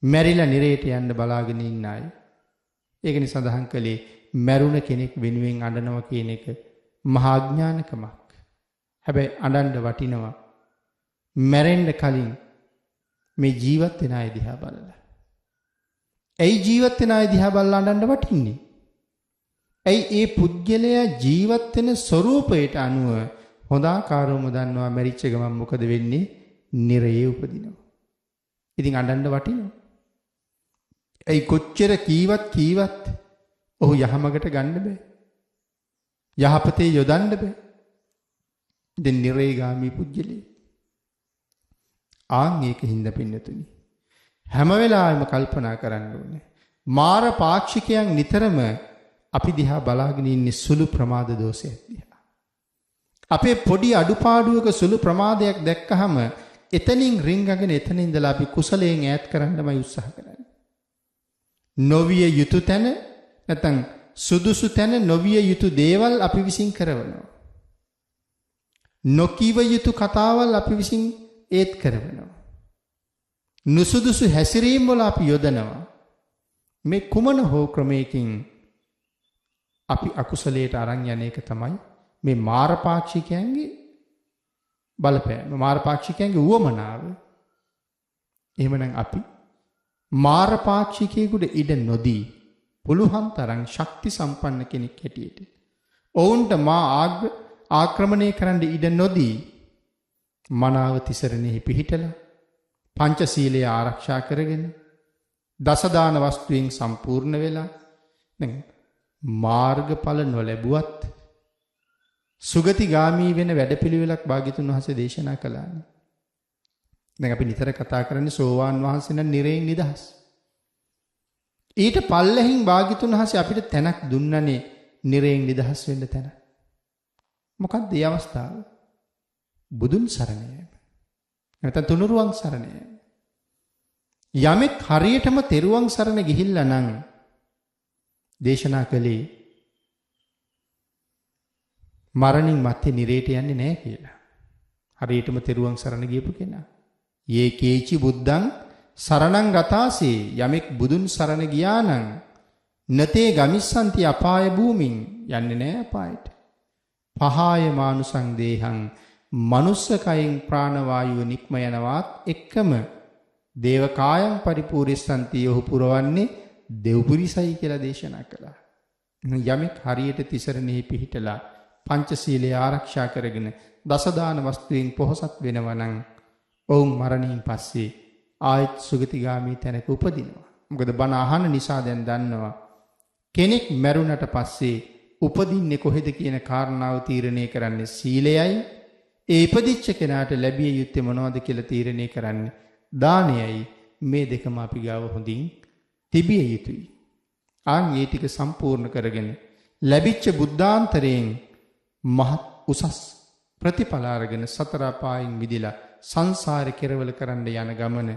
මැරිලා නිරේට යන්න බලාගෙන ඉන්න අය. ඒකනේ සඳහන් කළේ මැරුණ කෙනෙක් වෙනුවෙන් අඬනවා කියන එක මහා ඥානකමක්. හැබැයි අඬන්න වටිනවා මැරෙන්න කලින් මේ ජීවත් වෙන අය දිහා බලලා. ඇයි ජීවත් වෙන අය දිහා බලලා අඬන්න වටින්නේ? ඇයි ඒ පුද්ගලයා ජීවත් වෙන ස්වરૂපයට අනුව හොඳාකාරවම දන්නවා මැරිච්ච ගමන් මොකද වෙන්නේ? නිරයේ උපදිනවා. ඉතින් අඬන්න වටිනවා. ඇයි කොච්චර කීවත් ඔහු යහමගට ගන්න බෑ. යහපතේ යොදන්න බෑ. දැන් නිරේගාමී පුජ්‍යලේ. ආන් ඒකින්ද පින්නතුනි. හැම වෙලාවෙම කල්පනා කරන්න ඕනේ. මාර පාක්ෂිකයන් නිතරම අපි දිහා බලාගෙන ඉන්නේ සුළු ප්‍රමාද දෝෂයක් දිහා. අපේ පොඩි අඩුපාඩුවක සුළු ප්‍රමාදයක් දැක්කහම එතනින් රිංගගෙන එතන ඉඳලා අපි කුසලයෙන් ඈත් කරන්නමයි උත්සාහ කරන්නේ. නොවිය යුතු තැන නැත්නම් සුදුසු තැන නොවිය යුතු දේවල් අපි විසින් කරනවා. නොකිව යුතු කතාවල් අපි විසින් ඒත් කරනවා. නුසුදුසු හැසිරීම් වල අපි යොදනවා. මේ කුමන හෝ ක්‍රමයකින් අපි අකුසලයට අරන් යන එක තමයි මේ මාරපාක්ෂිකයන්ගේ බලපෑම. මාරපාක්ෂිකයන්ගේ උවමනාව. එහෙමනම් අපි මාරපාක්ෂිකයෙකුට ඉඩ නොදී පුළුවන් තරම් ශක්ති සම්පන්න කෙනෙක් හැටියට ඔවුන්ට ආක්‍රමණය කරන්න ඉඩ නොදී මනාව තිසරණෙහි පිහිටලා පංචශීලය ආරක්ෂා කරගෙන දසදාන වස්තුවෙන් සම්පූර්ණ වෙලා දැන් මාර්ගඵල නොලැබුවත් සුගතිගාමී වෙන වැඩපිළිවෙලක් භාග්‍යතුන් වහන්සේ දේශනා කළානේ. දැන් අපි නිතර කතා කරන්නේ සෝවාන් වහන්සේ නම් නිරයෙන් නිදහස්. ඊට පල්ලෙහින් භාග්‍යතුන් වහන්සේ අපිට තැනක් දුන්නනේ නිරයෙන් නිදහස් වෙන්න තැන. මොකක්ද ඒ අවස්ථාව? බුදුන් සරණ යෑම. නැත්නම් තුනුරුවන් සරණ යෑම. යමෙක් හරියටම තෙරුවන් සරණ ගිහිල්ලා නම් දේශනා කළේ මරණින් මත්තේ නිරේට යන්නේ නැහැ කියලා. හරියටම තෙරුවන් සරණ ගියපු කෙනා. යේ කේචි බුද්ධං සරණං ගතාසේ යමෙක් බුදුන් සරණ ගියා නම් නතේ ගමිස්සන්ති අපාය භූමින් යන්නේ නැහැ අපායට. පහාය මානුසං දේහං මනුස්ස කයෙන් ප්‍රාණවායුව නික්ම යනවත් එක්කම දේවකායම් පරිපූර්ණසන්ති ඔහු පුරවන්නේ දෙව්පුරිසයි කියලා දේශනා කළා. යමෙක් හරියට තිසරණෙහි පිහිටලා පංචශීලය ආරක්ෂා කරගෙන දසදාන වස්තුවෙන් පොහොසත් වෙනවා නම් ඔවුන් මරණින් පස්සේ ආයත් සුගතිගාමී තැනක උපදිනවා. මොකද බණ අහන නිසා දැන් දන්නවා කෙනෙක් මැරුණට පස්සේ උපදින්නේ කොහෙද කියන කාරණාව තීරණය කරන්නේ සීලයයි. ඒ ඉපදිච්ච කෙනාට ලැබිය යුත්තේ මොනවද කියලා තීරණය කරන්නේ දානයයි. මේ දෙකම අපි ගාව හොඳින් තිබිය යුතුයි. ආන් මේ ටික සම්පූර්ණ කරගෙන ලැබිච්ච බුද්ධාන්තරයෙන් මහත් උසස් ප්‍රතිඵල අරගෙන සතර අපායන් මිදලා සංසාරේ කෙරවල කරන්න යන ගමන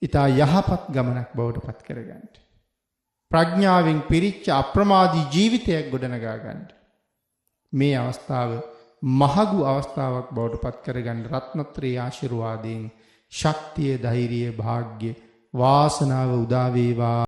ඊතා යහපත් ගමනක් බවට පත් කරගන්න. ප්‍රඥාවෙන් පිරිච්ච අප්‍රමාදී ජීවිතයක් ගොඩනගා ගන්න. මේ අවස්ථාව මහඟු අවස්ථාවක් බවට පත් කරගන්න රත්නත්‍රයේ ආශිර්වාදයෙන් ශක්තිය, ධෛර්යය, වාසනාව උදා වේවා.